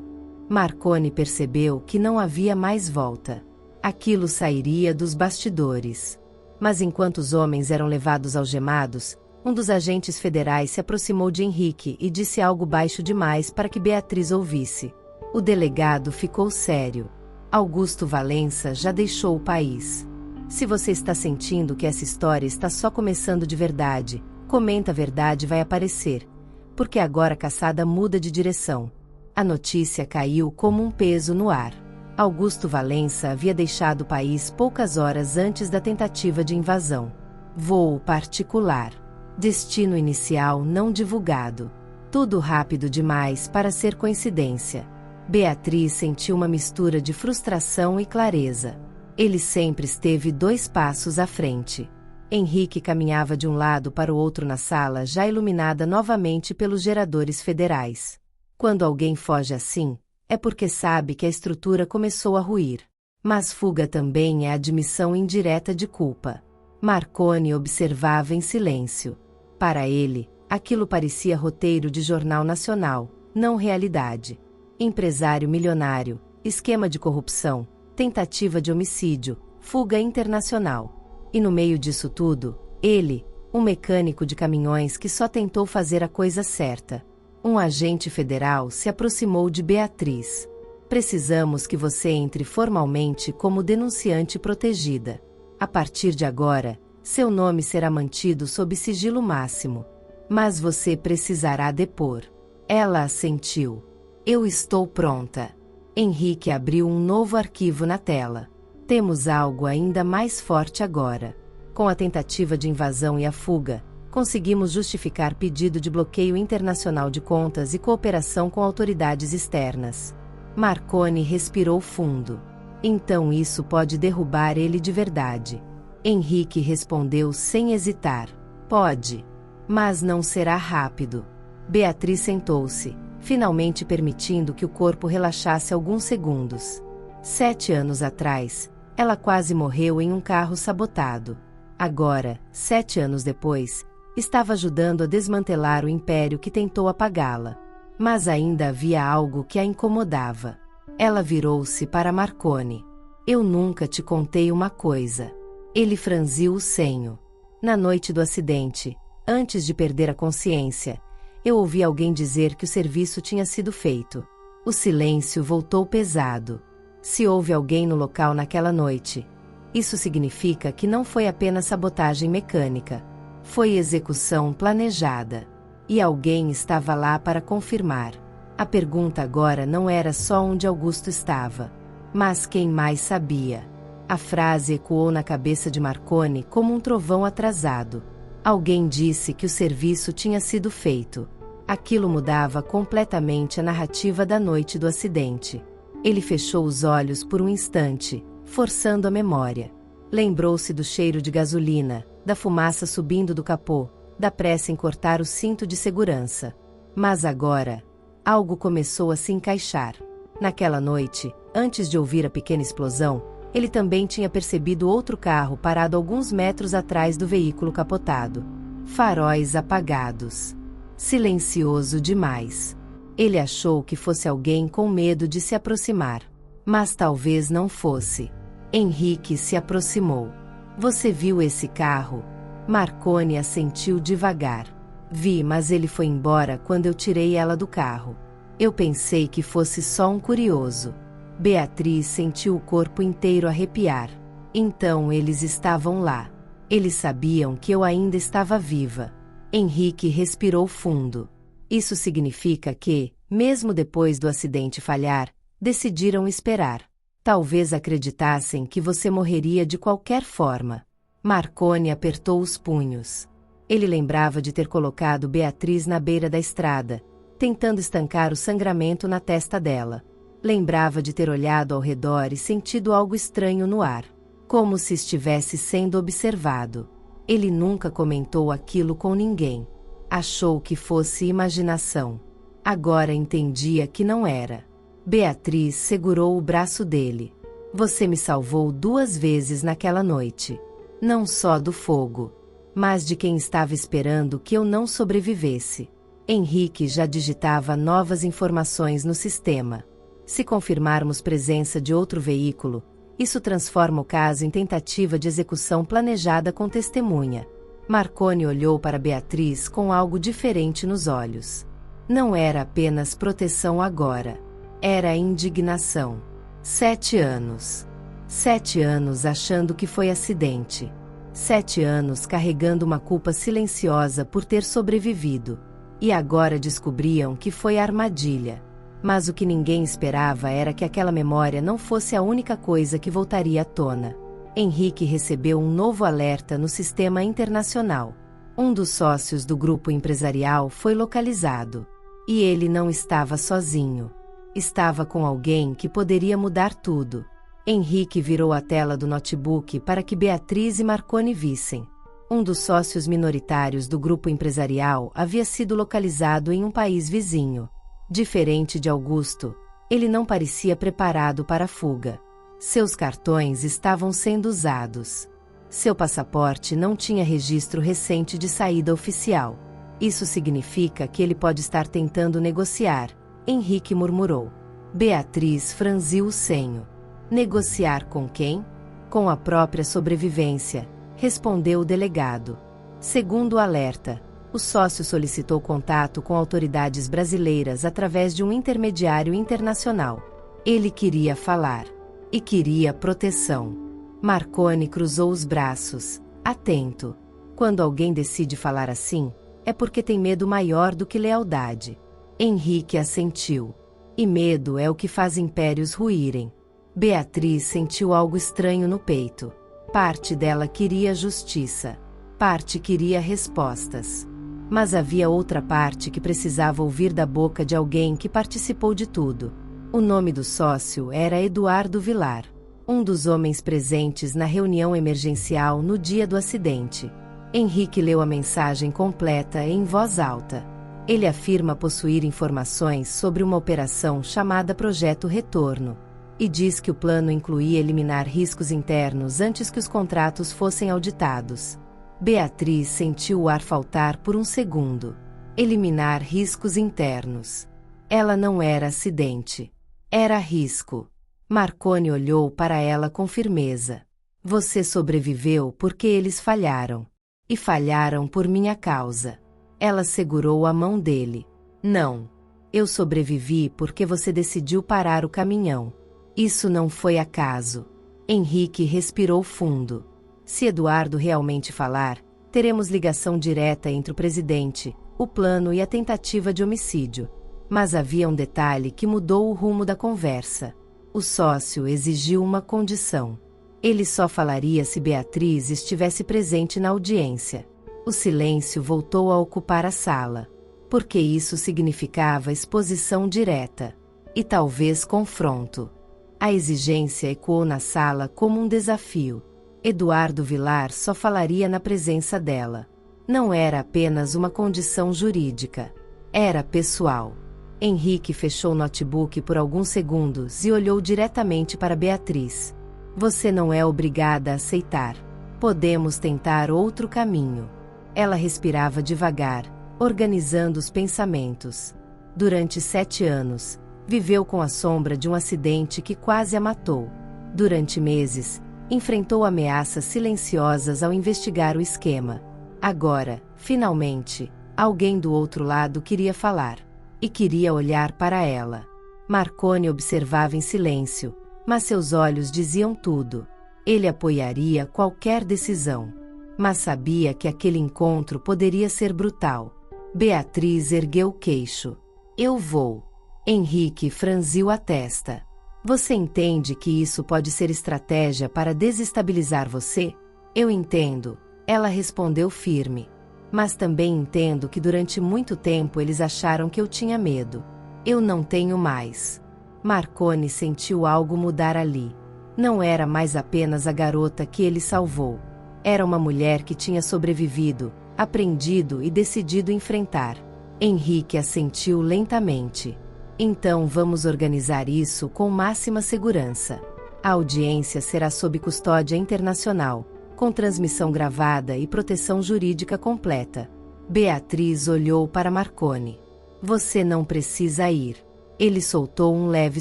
Marconi percebeu que não havia mais volta. Aquilo sairia dos bastidores. Mas enquanto os homens eram levados algemados, um dos agentes federais se aproximou de Henrique e disse algo baixo demais para que Beatriz ouvisse. O delegado ficou sério. Augusto Valença já deixou o país. Se você está sentindo que essa história está só começando de verdade, comenta a verdade vai aparecer. Porque agora a caçada muda de direção. A notícia caiu como um peso no ar. Augusto Valença havia deixado o país poucas horas antes da tentativa de invasão. Voo particular. Destino inicial não divulgado. Tudo rápido demais para ser coincidência. Beatriz sentiu uma mistura de frustração e clareza. Ele sempre esteve 2 passos à frente. Henrique caminhava de um lado para o outro na sala, já iluminada novamente pelos geradores federais. Quando alguém foge assim, é porque sabe que a estrutura começou a ruir. Mas fuga também é admissão indireta de culpa. Marconi observava em silêncio. Para ele, aquilo parecia roteiro de jornal nacional, não realidade. Empresário milionário, esquema de corrupção, tentativa de homicídio, fuga internacional. E no meio disso tudo, ele, um mecânico de caminhões que só tentou fazer a coisa certa. Um agente federal se aproximou de Beatriz. Precisamos que você entre formalmente como denunciante protegida. A partir de agora, seu nome será mantido sob sigilo máximo. Mas você precisará depor. Ela assentiu. Eu estou pronta. Henrique abriu um novo arquivo na tela. Temos algo ainda mais forte agora. Com a tentativa de invasão e a fuga, conseguimos justificar pedido de bloqueio internacional de contas e cooperação com autoridades externas. Marconi respirou fundo. Então isso pode derrubar ele de verdade. Henrique respondeu sem hesitar. Pode. Mas não será rápido. Beatriz sentou-se, finalmente permitindo que o corpo relaxasse alguns segundos. 7 anos atrás, ela quase morreu em um carro sabotado. Agora, 7 anos depois, estava ajudando a desmantelar o império que tentou apagá-la. Mas ainda havia algo que a incomodava. Ela virou-se para Marconi. Eu nunca te contei uma coisa. Ele franziu o senho. Na noite do acidente, antes de perder a consciência, eu ouvi alguém dizer que o serviço tinha sido feito. O silêncio voltou pesado. Se houve alguém no local naquela noite, isso significa que não foi apenas sabotagem mecânica. Foi execução planejada. E alguém estava lá para confirmar. A pergunta agora não era só onde Augusto estava, mas quem mais sabia. A frase ecoou na cabeça de Marconi como um trovão atrasado. Alguém disse que o serviço tinha sido feito. Aquilo mudava completamente a narrativa da noite do acidente. Ele fechou os olhos por um instante, forçando a memória. Lembrou-se do cheiro de gasolina, da fumaça subindo do capô, da pressa em cortar o cinto de segurança. Mas agora, algo começou a se encaixar. Naquela noite, antes de ouvir a pequena explosão, ele também tinha percebido outro carro parado alguns metros atrás do veículo capotado. Faróis apagados. Silencioso demais. Ele achou que fosse alguém com medo de se aproximar. Mas talvez não fosse. Henrique se aproximou. Você viu esse carro? Marconi assentiu devagar. Vi, mas ele foi embora quando eu tirei ela do carro. Eu pensei que fosse só um curioso. Beatriz sentiu o corpo inteiro arrepiar. Então eles estavam lá. Eles sabiam que eu ainda estava viva. Henrique respirou fundo. Isso significa que, mesmo depois do acidente falhar, decidiram esperar. Talvez acreditassem que você morreria de qualquer forma. Marconi apertou os punhos. Ele lembrava de ter colocado Beatriz na beira da estrada, tentando estancar o sangramento na testa dela. Lembrava de ter olhado ao redor e sentido algo estranho no ar, como se estivesse sendo observado. Ele nunca comentou aquilo com ninguém. Achou que fosse imaginação. Agora entendia que não era. Beatriz segurou o braço dele. Você me salvou 2 vezes naquela noite. Não só do fogo, mas de quem estava esperando que eu não sobrevivesse. Henrique já digitava novas informações no sistema. Se confirmarmos presença de outro veículo, isso transforma o caso em tentativa de execução planejada com testemunha. Marconi olhou para Beatriz com algo diferente nos olhos. Não era apenas proteção agora. Era indignação. 7 anos. 7 anos achando que foi acidente. 7 anos carregando uma culpa silenciosa por ter sobrevivido. E agora descobriam que foi armadilha. Mas o que ninguém esperava era que aquela memória não fosse a única coisa que voltaria à tona. Henrique recebeu um novo alerta no sistema internacional. Um dos sócios do grupo empresarial foi localizado. E ele não estava sozinho. Estava com alguém que poderia mudar tudo. Henrique virou a tela do notebook para que Beatriz e Marconi vissem. Um dos sócios minoritários do grupo empresarial havia sido localizado em um país vizinho. Diferente de Augusto, ele não parecia preparado para a fuga. Seus cartões estavam sendo usados. Seu passaporte não tinha registro recente de saída oficial. Isso significa que ele pode estar tentando negociar, Henrique murmurou. Beatriz franziu o senho. Negociar com quem? Com a própria sobrevivência, respondeu o delegado. Segundo o alerta, o sócio solicitou contato com autoridades brasileiras através de um intermediário internacional. Ele queria falar. E queria proteção. Marconi cruzou os braços, atento. Quando alguém decide falar assim, é porque tem medo maior do que lealdade. Henrique assentiu. E medo é o que faz impérios ruírem. Beatriz sentiu algo estranho no peito. Parte dela queria justiça. Parte queria respostas. Mas havia outra parte que precisava ouvir da boca de alguém que participou de tudo. O nome do sócio era Eduardo Vilar, um dos homens presentes na reunião emergencial no dia do acidente. Henrique leu a mensagem completa em voz alta. Ele afirma possuir informações sobre uma operação chamada Projeto Retorno, e diz que o plano incluía eliminar riscos internos antes que os contratos fossem auditados. Beatriz sentiu o ar faltar por um segundo. Eliminar riscos internos. Ela não era acidente. Era risco. Marconi olhou para ela com firmeza. Você sobreviveu porque eles falharam. E falharam por minha causa. Ela segurou a mão dele. Não. Eu sobrevivi porque você decidiu parar o caminhão. Isso não foi acaso. Henrique respirou fundo. Se Eduardo realmente falar, teremos ligação direta entre o presidente, o plano e a tentativa de homicídio. Mas havia um detalhe que mudou o rumo da conversa. O sócio exigiu uma condição. Ele só falaria se Beatriz estivesse presente na audiência. O silêncio voltou a ocupar a sala, porque isso significava exposição direta. E talvez confronto. A exigência ecoou na sala como um desafio. Eduardo Vilar só falaria na presença dela. Não era apenas uma condição jurídica. Era pessoal. Henrique fechou o notebook por alguns segundos e olhou diretamente para Beatriz. Você não é obrigada a aceitar. Podemos tentar outro caminho. Ela respirava devagar, organizando os pensamentos. Durante 7 anos, viveu com a sombra de um acidente que quase a matou. Durante meses, enfrentou ameaças silenciosas ao investigar o esquema. Agora, finalmente, alguém do outro lado queria falar. E queria olhar para ela. Marconi observava em silêncio, mas seus olhos diziam tudo. Ele apoiaria qualquer decisão. Mas sabia que aquele encontro poderia ser brutal. Beatriz ergueu o queixo. Eu vou. Henrique franziu a testa. Você entende que isso pode ser estratégia para desestabilizar você? Eu entendo. Ela respondeu firme. Mas também entendo que durante muito tempo eles acharam que eu tinha medo. Eu não tenho mais. Marconi sentiu algo mudar ali. Não era mais apenas a garota que ele salvou. Era uma mulher que tinha sobrevivido, aprendido e decidido enfrentar. Henrique assentiu lentamente. Então vamos organizar isso com máxima segurança. A audiência será sob custódia internacional, com transmissão gravada e proteção jurídica completa. Beatriz olhou para Marconi. Você não precisa ir. Ele soltou um leve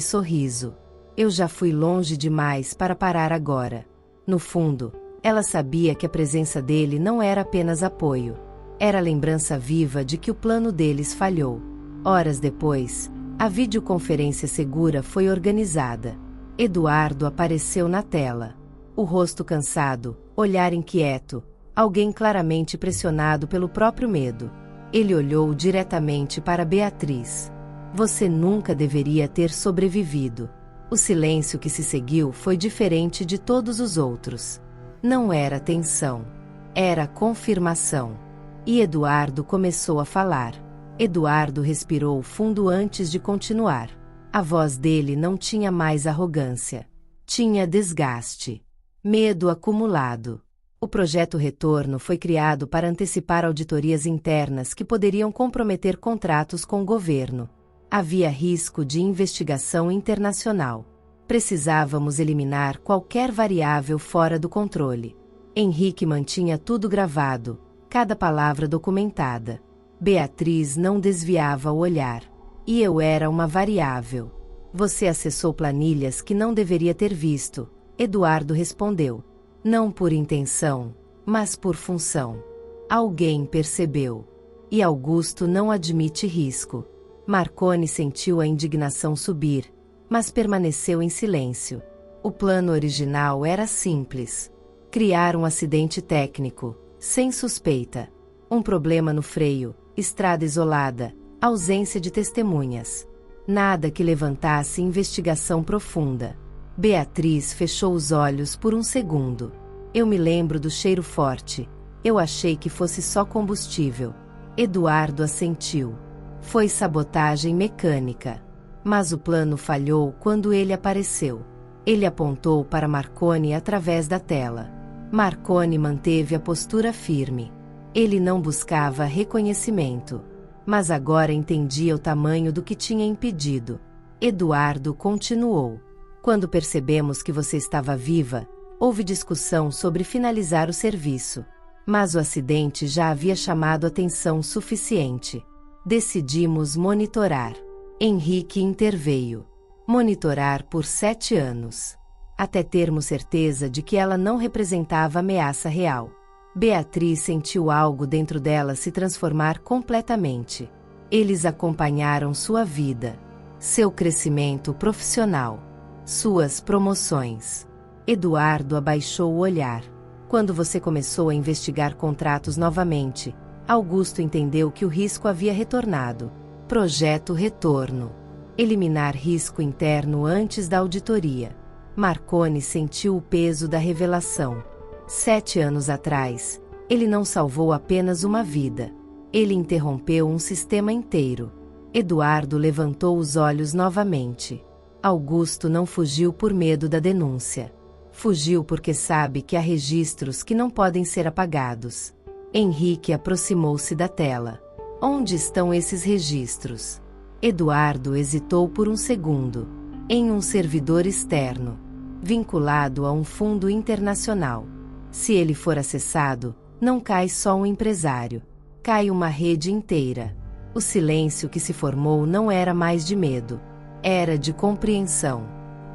sorriso. Eu já fui longe demais para parar agora. No fundo, ela sabia que a presença dele não era apenas apoio. Era a lembrança viva de que o plano deles falhou. Horas depois, a videoconferência segura foi organizada. Eduardo apareceu na tela. O rosto cansado, olhar inquieto, alguém claramente pressionado pelo próprio medo. Ele olhou diretamente para Beatriz. Você nunca deveria ter sobrevivido. O silêncio que se seguiu foi diferente de todos os outros. Não era tensão. Era confirmação. E Eduardo começou a falar. Eduardo respirou fundo antes de continuar. A voz dele não tinha mais arrogância. Tinha desgaste. Medo acumulado. O projeto Retorno foi criado para antecipar auditorias internas que poderiam comprometer contratos com o governo. Havia risco de investigação internacional. Precisávamos eliminar qualquer variável fora do controle. Henrique mantinha tudo gravado, cada palavra documentada. Beatriz não desviava o olhar. E eu era uma variável. Você acessou planilhas que não deveria ter visto. Eduardo respondeu. Não por intenção, mas por função. Alguém percebeu. E Augusto não admite risco. Marconi sentiu a indignação subir, mas permaneceu em silêncio. O plano original era simples. Criar um acidente técnico, sem suspeita. Um problema no freio, estrada isolada, ausência de testemunhas. Nada que levantasse investigação profunda. Beatriz fechou os olhos por um segundo. Eu me lembro do cheiro forte. Eu achei que fosse só combustível. Eduardo assentiu. Foi sabotagem mecânica. Mas o plano falhou quando ele apareceu. Ele apontou para Marconi através da tela. Marconi manteve a postura firme. Ele não buscava reconhecimento. Mas agora entendia o tamanho do que tinha impedido. Eduardo continuou. Quando percebemos que você estava viva, houve discussão sobre finalizar o serviço. Mas o acidente já havia chamado atenção suficiente. Decidimos monitorar. Henrique interveio. Monitorar por 7 anos. Até termos certeza de que ela não representava ameaça real. Beatriz sentiu algo dentro dela se transformar completamente. Eles acompanharam sua vida. Seu crescimento profissional. Suas promoções. Eduardo abaixou o olhar. Quando você começou a investigar contratos novamente, Augusto entendeu que o risco havia retornado. Projeto Retorno. Eliminar risco interno antes da auditoria. Marconi sentiu o peso da revelação. 7 anos atrás, ele não salvou apenas uma vida. Ele interrompeu um sistema inteiro. Eduardo levantou os olhos novamente. Augusto não fugiu por medo da denúncia. Fugiu porque sabe que há registros que não podem ser apagados. Henrique aproximou-se da tela. Onde estão esses registros? Eduardo hesitou por um segundo. Em um servidor externo, vinculado a um fundo internacional. Se ele for acessado, não cai só um empresário. Cai uma rede inteira. O silêncio que se formou não era mais de medo. Era de compreensão.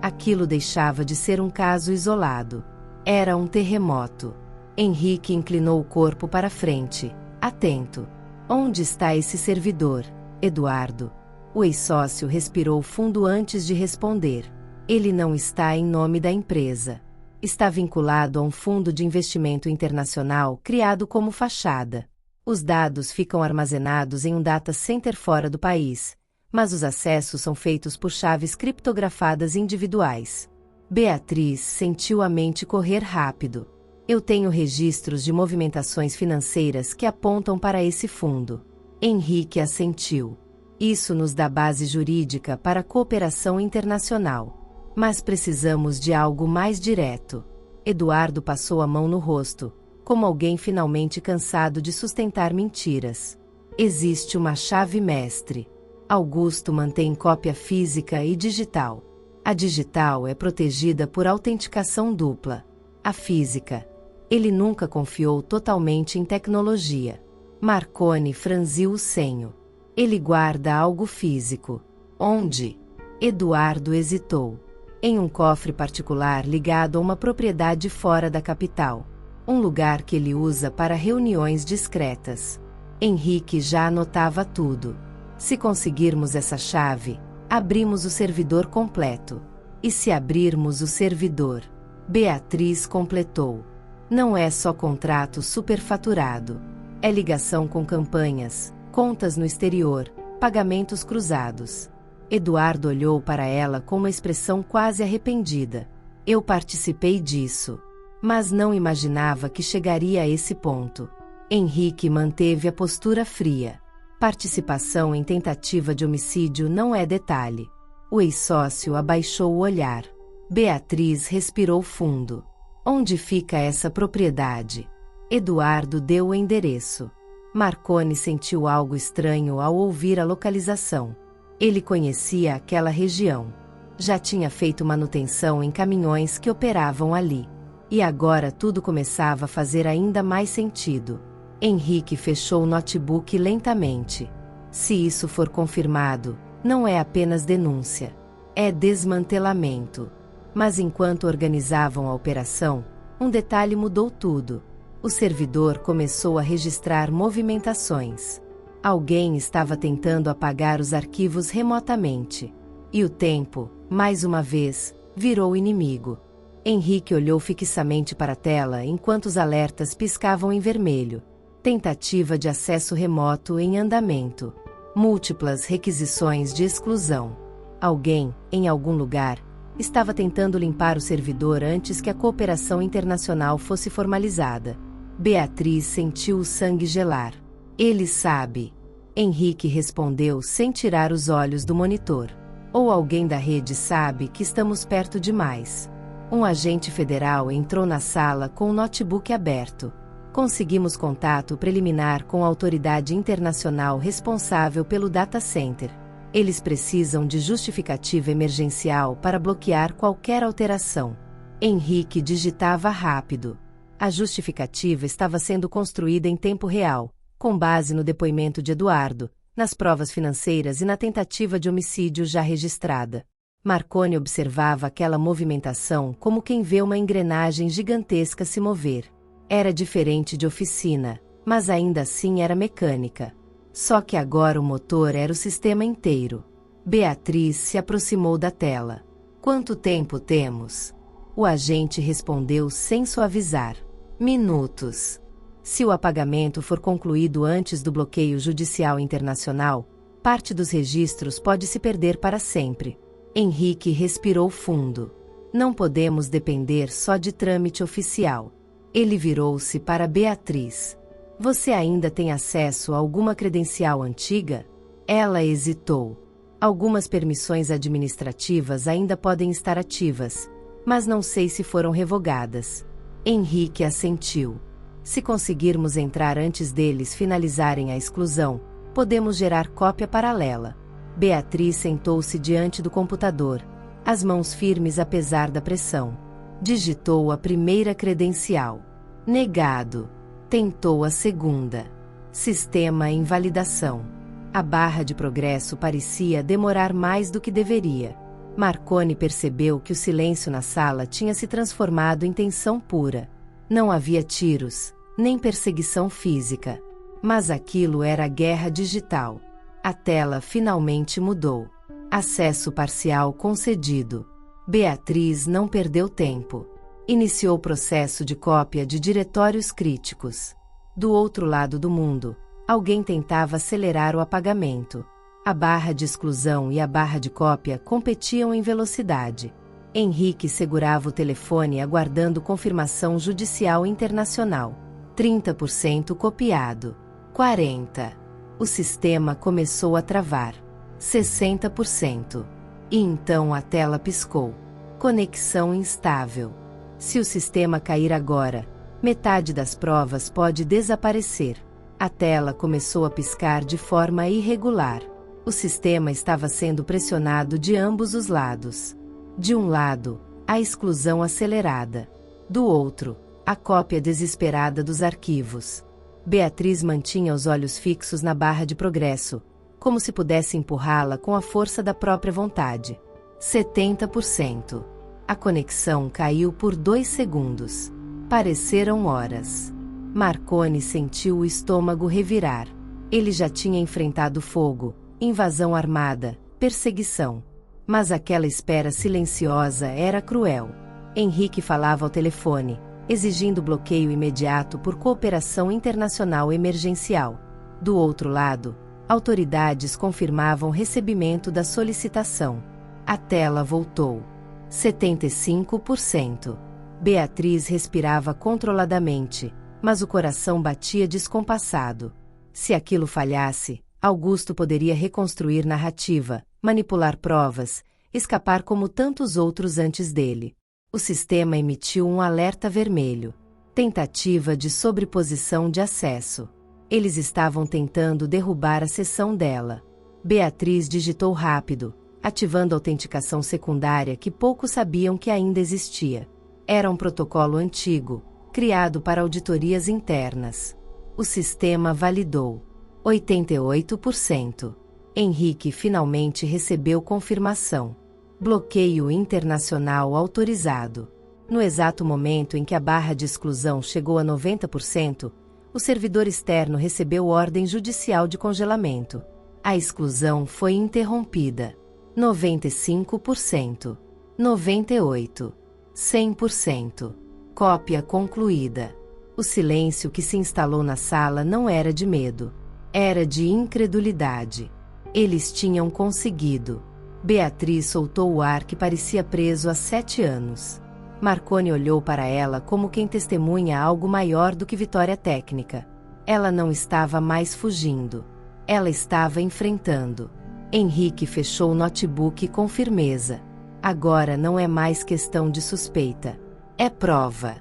Aquilo deixava de ser um caso isolado. Era um terremoto. Henrique inclinou o corpo para frente, atento. Onde está esse servidor, Eduardo? O ex-sócio respirou fundo antes de responder. Ele não está em nome da empresa. Está vinculado a um fundo de investimento internacional criado como fachada. Os dados ficam armazenados em um data center fora do país, mas os acessos são feitos por chaves criptografadas individuais. Beatriz sentiu a mente correr rápido. Eu tenho registros de movimentações financeiras que apontam para esse fundo. Henrique assentiu. Isso nos dá base jurídica para a cooperação internacional. Mas precisamos de algo mais direto. Eduardo passou a mão no rosto, como alguém finalmente cansado de sustentar mentiras. Existe uma chave mestre. Augusto mantém cópia física e digital. A digital é protegida por autenticação dupla. A física. Ele nunca confiou totalmente em tecnologia. Marconi franziu o senho. Ele guarda algo físico. Onde? Eduardo hesitou. Em um cofre particular ligado a uma propriedade fora da capital. Um lugar que ele usa para reuniões discretas. Henrique já anotava tudo. Se conseguirmos essa chave, abrimos o servidor completo. E se abrirmos o servidor? Beatriz completou. Não é só contrato superfaturado. É ligação com campanhas, contas no exterior, pagamentos cruzados. Eduardo olhou para ela com uma expressão quase arrependida. Eu participei disso. Mas não imaginava que chegaria a esse ponto. Henrique manteve a postura fria. Participação em tentativa de homicídio não é detalhe. O ex-sócio abaixou o olhar. Beatriz respirou fundo. Onde fica essa propriedade? Eduardo deu o endereço. Marconi sentiu algo estranho ao ouvir a localização. Ele conhecia aquela região. Já tinha feito manutenção em caminhões que operavam ali. E agora tudo começava a fazer ainda mais sentido. Henrique fechou o notebook lentamente. Se isso for confirmado, não é apenas denúncia. É desmantelamento. Mas enquanto organizavam a operação, um detalhe mudou tudo. O servidor começou a registrar movimentações. Alguém estava tentando apagar os arquivos remotamente. E o tempo, mais uma vez, virou inimigo. Henrique olhou fixamente para a tela enquanto os alertas piscavam em vermelho. Tentativa de acesso remoto em andamento. Múltiplas requisições de exclusão. Alguém, em algum lugar, estava tentando limpar o servidor antes que a cooperação internacional fosse formalizada. Beatriz sentiu o sangue gelar. Ele sabe. Henrique respondeu sem tirar os olhos do monitor. Ou alguém da rede sabe que estamos perto demais. Um agente federal entrou na sala com o notebook aberto. Conseguimos contato preliminar com a autoridade internacional responsável pelo data center. Eles precisam de justificativa emergencial para bloquear qualquer alteração. Henrique digitava rápido. A justificativa estava sendo construída em tempo real, com base no depoimento de Eduardo, nas provas financeiras e na tentativa de homicídio já registrada. Marconi observava aquela movimentação como quem vê uma engrenagem gigantesca se mover. Era diferente de oficina, mas ainda assim era mecânica. Só que agora o motor era o sistema inteiro. Beatriz se aproximou da tela. Quanto tempo temos? O agente respondeu sem suavizar. Minutos. Se o apagamento for concluído antes do bloqueio judicial internacional, parte dos registros pode se perder para sempre. Henrique respirou fundo. Não podemos depender só de trâmite oficial. Ele virou-se para Beatriz. Você ainda tem acesso a alguma credencial antiga? Ela hesitou. Algumas permissões administrativas ainda podem estar ativas, mas não sei se foram revogadas. Henrique assentiu. Se conseguirmos entrar antes deles finalizarem a exclusão, podemos gerar cópia paralela. Beatriz sentou-se diante do computador, as mãos firmes apesar da pressão. Digitou a primeira credencial. Negado. Tentou a segunda. Sistema em validação. A barra de progresso parecia demorar mais do que deveria. Marconi percebeu que o silêncio na sala tinha se transformado em tensão pura. Não havia tiros, nem perseguição física. Mas aquilo era guerra digital. A tela finalmente mudou. Acesso parcial concedido. Beatriz não perdeu tempo. Iniciou o processo de cópia de diretórios críticos. Do outro lado do mundo, alguém tentava acelerar o apagamento. A barra de exclusão e a barra de cópia competiam em velocidade. Henrique segurava o telefone aguardando confirmação judicial internacional. 30% copiado. 40%. O sistema começou a travar. 60%. E então a tela piscou. Conexão instável. Se o sistema cair agora, metade das provas pode desaparecer. A tela começou a piscar de forma irregular. O sistema estava sendo pressionado de ambos os lados. De um lado, a exclusão acelerada. Do outro, a cópia desesperada dos arquivos. Beatriz mantinha os olhos fixos na barra de progresso, como se pudesse empurrá-la com a força da própria vontade. 70%. A conexão caiu por 2 segundos. Pareceram horas. Marconi sentiu o estômago revirar. Ele já tinha enfrentado fogo, invasão armada, perseguição. Mas aquela espera silenciosa era cruel. Henrique falava ao telefone, exigindo bloqueio imediato por cooperação internacional emergencial. Do outro lado, autoridades confirmavam recebimento da solicitação. A tela voltou. 75%. Beatriz respirava controladamente, mas o coração batia descompassado. Se aquilo falhasse, Augusto poderia reconstruir narrativa, manipular provas, escapar como tantos outros antes dele. O sistema emitiu um alerta vermelho. Tentativa de sobreposição de acesso. Eles estavam tentando derrubar a sessão dela. Beatriz digitou rápido, ativando a autenticação secundária que poucos sabiam que ainda existia. Era um protocolo antigo, criado para auditorias internas. O sistema validou. 88%. Henrique finalmente recebeu confirmação. Bloqueio internacional autorizado. No exato momento em que a barra de exclusão chegou a 90%, o servidor externo recebeu ordem judicial de congelamento. A exclusão foi interrompida. 95%. 98%. 100%. Cópia concluída. O silêncio que se instalou na sala não era de medo. Era de incredulidade. Eles tinham conseguido. Beatriz soltou o ar que parecia preso há 7 anos. Marconi olhou para ela como quem testemunha algo maior do que vitória técnica. Ela não estava mais fugindo. Ela estava enfrentando. Henrique fechou o notebook com firmeza. Agora não é mais questão de suspeita. É prova.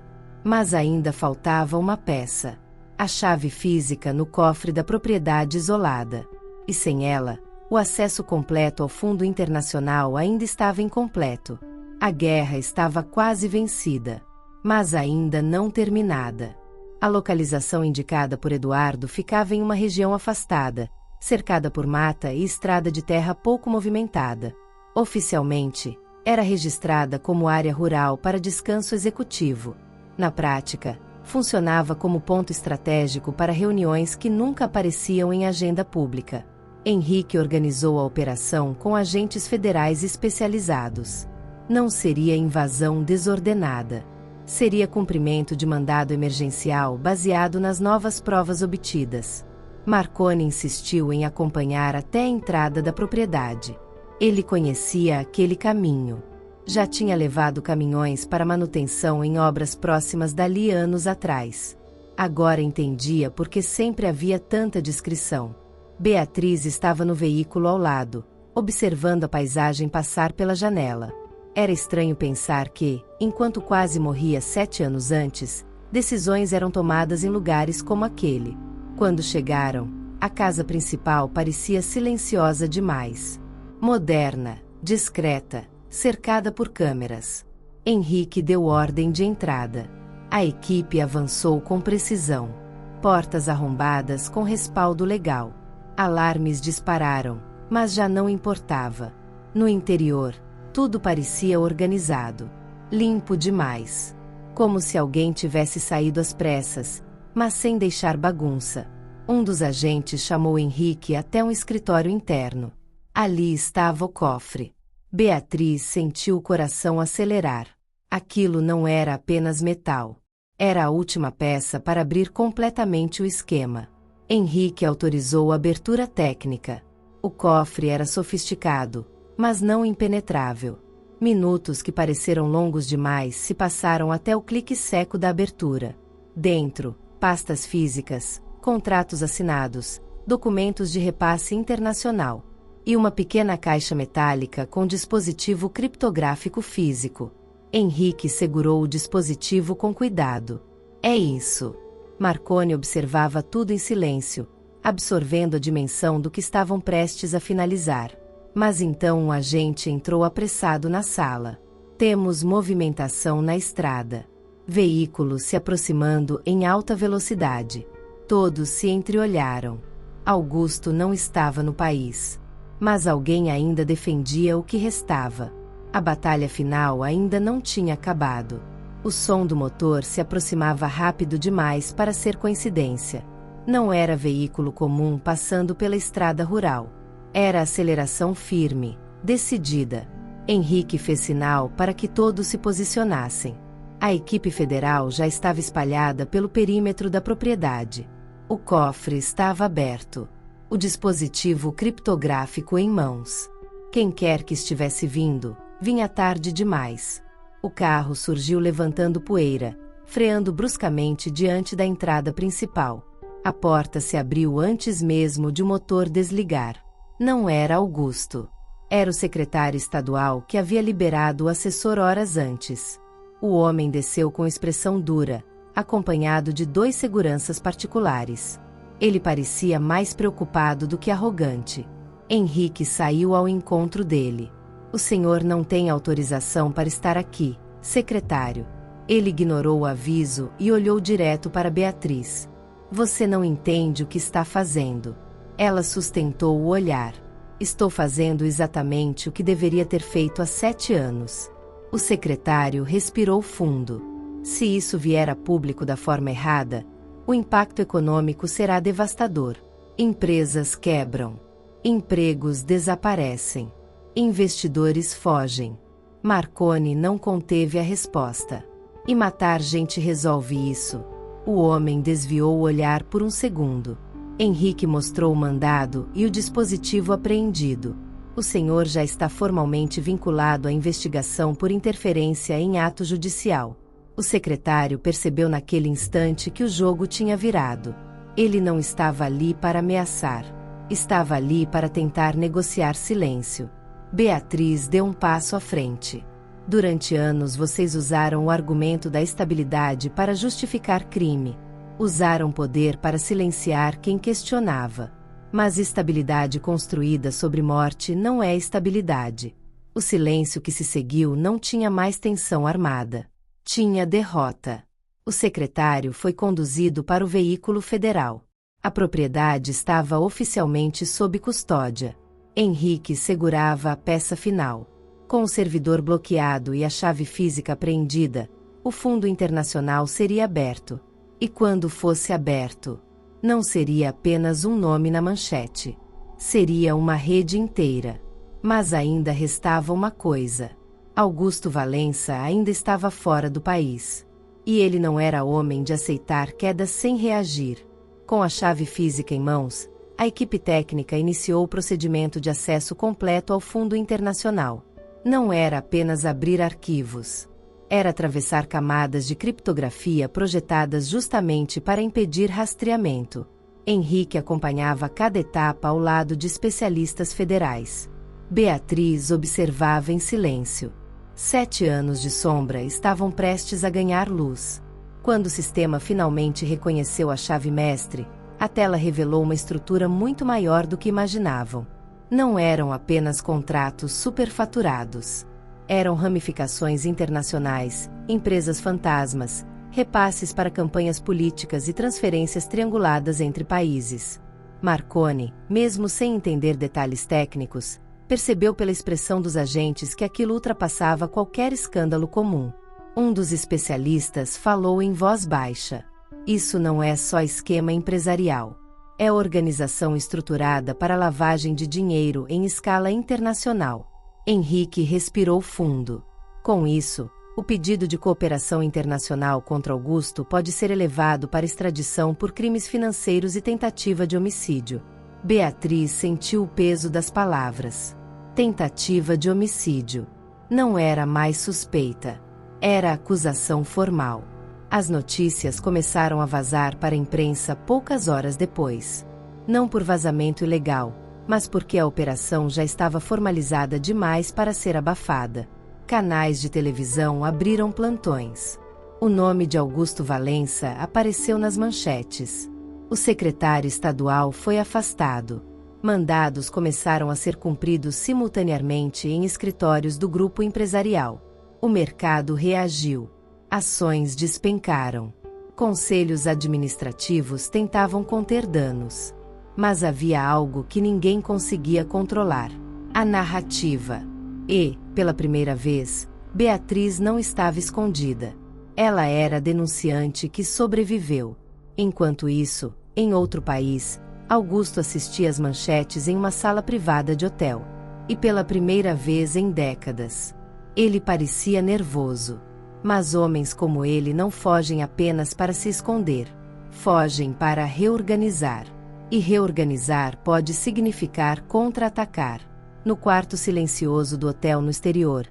Mas ainda faltava uma peça. A chave física no cofre da propriedade isolada. E sem ela, o acesso completo ao fundo internacional ainda estava incompleto. A guerra estava quase vencida, mas ainda não terminada. A localização indicada por Eduardo ficava em uma região afastada, cercada por mata e estrada de terra pouco movimentada. Oficialmente, era registrada como área rural para descanso executivo. Na prática, funcionava como ponto estratégico para reuniões que nunca apareciam em agenda pública. Henrique organizou a operação com agentes federais especializados. Não seria invasão desordenada. Seria cumprimento de mandado emergencial baseado nas novas provas obtidas. Marconi insistiu em acompanhar até a entrada da propriedade. Ele conhecia aquele caminho. Já tinha levado caminhões para manutenção em obras próximas dali anos atrás. Agora entendia por que sempre havia tanta discrição. Beatriz estava no veículo ao lado, observando a paisagem passar pela janela. Era estranho pensar que, enquanto quase morria 7 anos antes, decisões eram tomadas em lugares como aquele. Quando chegaram, a casa principal parecia silenciosa demais. Moderna, discreta, cercada por câmeras. Henrique deu ordem de entrada. A equipe avançou com precisão. Portas arrombadas com respaldo legal. Alarmes dispararam, mas já não importava. No interior, tudo parecia organizado. Limpo demais. Como se alguém tivesse saído às pressas, mas sem deixar bagunça. Um dos agentes chamou Henrique até um escritório interno. Ali estava o cofre. Beatriz sentiu o coração acelerar. Aquilo não era apenas metal. Era a última peça para abrir completamente o esquema. Henrique autorizou a abertura técnica. O cofre era sofisticado, mas não impenetrável. Minutos que pareceram longos demais se passaram até o clique seco da abertura. Dentro, pastas físicas, contratos assinados, documentos de repasse internacional e uma pequena caixa metálica com dispositivo criptográfico físico. Henrique segurou o dispositivo com cuidado. É isso. Marconi observava tudo em silêncio, absorvendo a dimensão do que estavam prestes a finalizar. Mas então um agente entrou apressado na sala. Temos movimentação na estrada. Veículos se aproximando em alta velocidade. Todos se entreolharam. Augusto não estava no país. Mas alguém ainda defendia o que restava. A batalha final ainda não tinha acabado. O som do motor se aproximava rápido demais para ser coincidência. Não era veículo comum passando pela estrada rural. Era aceleração firme, decidida. Henrique fez sinal para que todos se posicionassem. A equipe federal já estava espalhada pelo perímetro da propriedade. O cofre estava aberto. O dispositivo criptográfico em mãos. Quem quer que estivesse vindo, vinha tarde demais. O carro surgiu levantando poeira, freando bruscamente diante da entrada principal. A porta se abriu antes mesmo de o motor desligar. Não era Augusto. Era o secretário estadual que havia liberado o assessor horas antes. O homem desceu com expressão dura, acompanhado de 2 seguranças particulares. Ele parecia mais preocupado do que arrogante. Henrique saiu ao encontro dele. O senhor não tem autorização para estar aqui, secretário. Ele ignorou o aviso e olhou direto para Beatriz. Você não entende o que está fazendo. Ela sustentou o olhar. Estou fazendo exatamente o que deveria ter feito há 7 anos. O secretário respirou fundo. Se isso vier a público da forma errada, o impacto econômico será devastador. Empresas quebram. Empregos desaparecem. Investidores fogem. Marconi não conteve a resposta. E matar gente resolve isso? O homem desviou o olhar por um segundo. Henrique mostrou o mandado e o dispositivo apreendido. O senhor já está formalmente vinculado à investigação por interferência em ato judicial. O secretário percebeu naquele instante que o jogo tinha virado. Ele não estava ali para ameaçar. Estava ali para tentar negociar silêncio. Beatriz deu um passo à frente. Durante anos vocês usaram o argumento da estabilidade para justificar crime. Usaram poder para silenciar quem questionava. Mas estabilidade construída sobre morte não é estabilidade. O silêncio que se seguiu não tinha mais tensão armada. Tinha derrota. O secretário foi conduzido para o veículo federal. A propriedade estava oficialmente sob custódia. Henrique segurava a peça final. Com o servidor bloqueado e a chave física apreendida, o fundo internacional seria aberto. E quando fosse aberto, não seria apenas um nome na manchete. Seria uma rede inteira. Mas ainda restava uma coisa. Augusto Valença ainda estava fora do país. E ele não era homem de aceitar quedas sem reagir. Com a chave física em mãos, a equipe técnica iniciou o procedimento de acesso completo ao fundo internacional. Não era apenas abrir arquivos. Era atravessar camadas de criptografia projetadas justamente para impedir rastreamento. Henrique acompanhava cada etapa ao lado de especialistas federais. Beatriz observava em silêncio. 7 anos de sombra estavam prestes a ganhar luz. Quando o sistema finalmente reconheceu a chave mestre, a tela revelou uma estrutura muito maior do que imaginavam. Não eram apenas contratos superfaturados. Eram ramificações internacionais, empresas fantasmas, repasses para campanhas políticas e transferências trianguladas entre países. Marconi, mesmo sem entender detalhes técnicos, percebeu pela expressão dos agentes que aquilo ultrapassava qualquer escândalo comum. Um dos especialistas falou em voz baixa. Isso não é só esquema empresarial. É organização estruturada para lavagem de dinheiro em escala internacional. Henrique respirou fundo. Com isso, o pedido de cooperação internacional contra Augusto pode ser elevado para extradição por crimes financeiros e tentativa de homicídio. Beatriz sentiu o peso das palavras. Tentativa de homicídio. Não era mais suspeita. Era acusação formal. As notícias começaram a vazar para a imprensa poucas horas depois. Não por vazamento ilegal, mas porque a operação já estava formalizada demais para ser abafada. Canais de televisão abriram plantões. O nome de Augusto Valença apareceu nas manchetes. O secretário estadual foi afastado. Mandados começaram a ser cumpridos simultaneamente em escritórios do grupo empresarial. O mercado reagiu. Ações despencaram. Conselhos administrativos tentavam conter danos. Mas havia algo que ninguém conseguia controlar: a narrativa. E, pela primeira vez, Beatriz não estava escondida. Ela era a denunciante que sobreviveu. Enquanto isso, em outro país, Augusto assistia às manchetes em uma sala privada de hotel. E pela primeira vez em décadas. Ele parecia nervoso. Mas homens como ele não fogem apenas para se esconder. Fogem para reorganizar. E reorganizar pode significar contra-atacar. No quarto silencioso do hotel no exterior,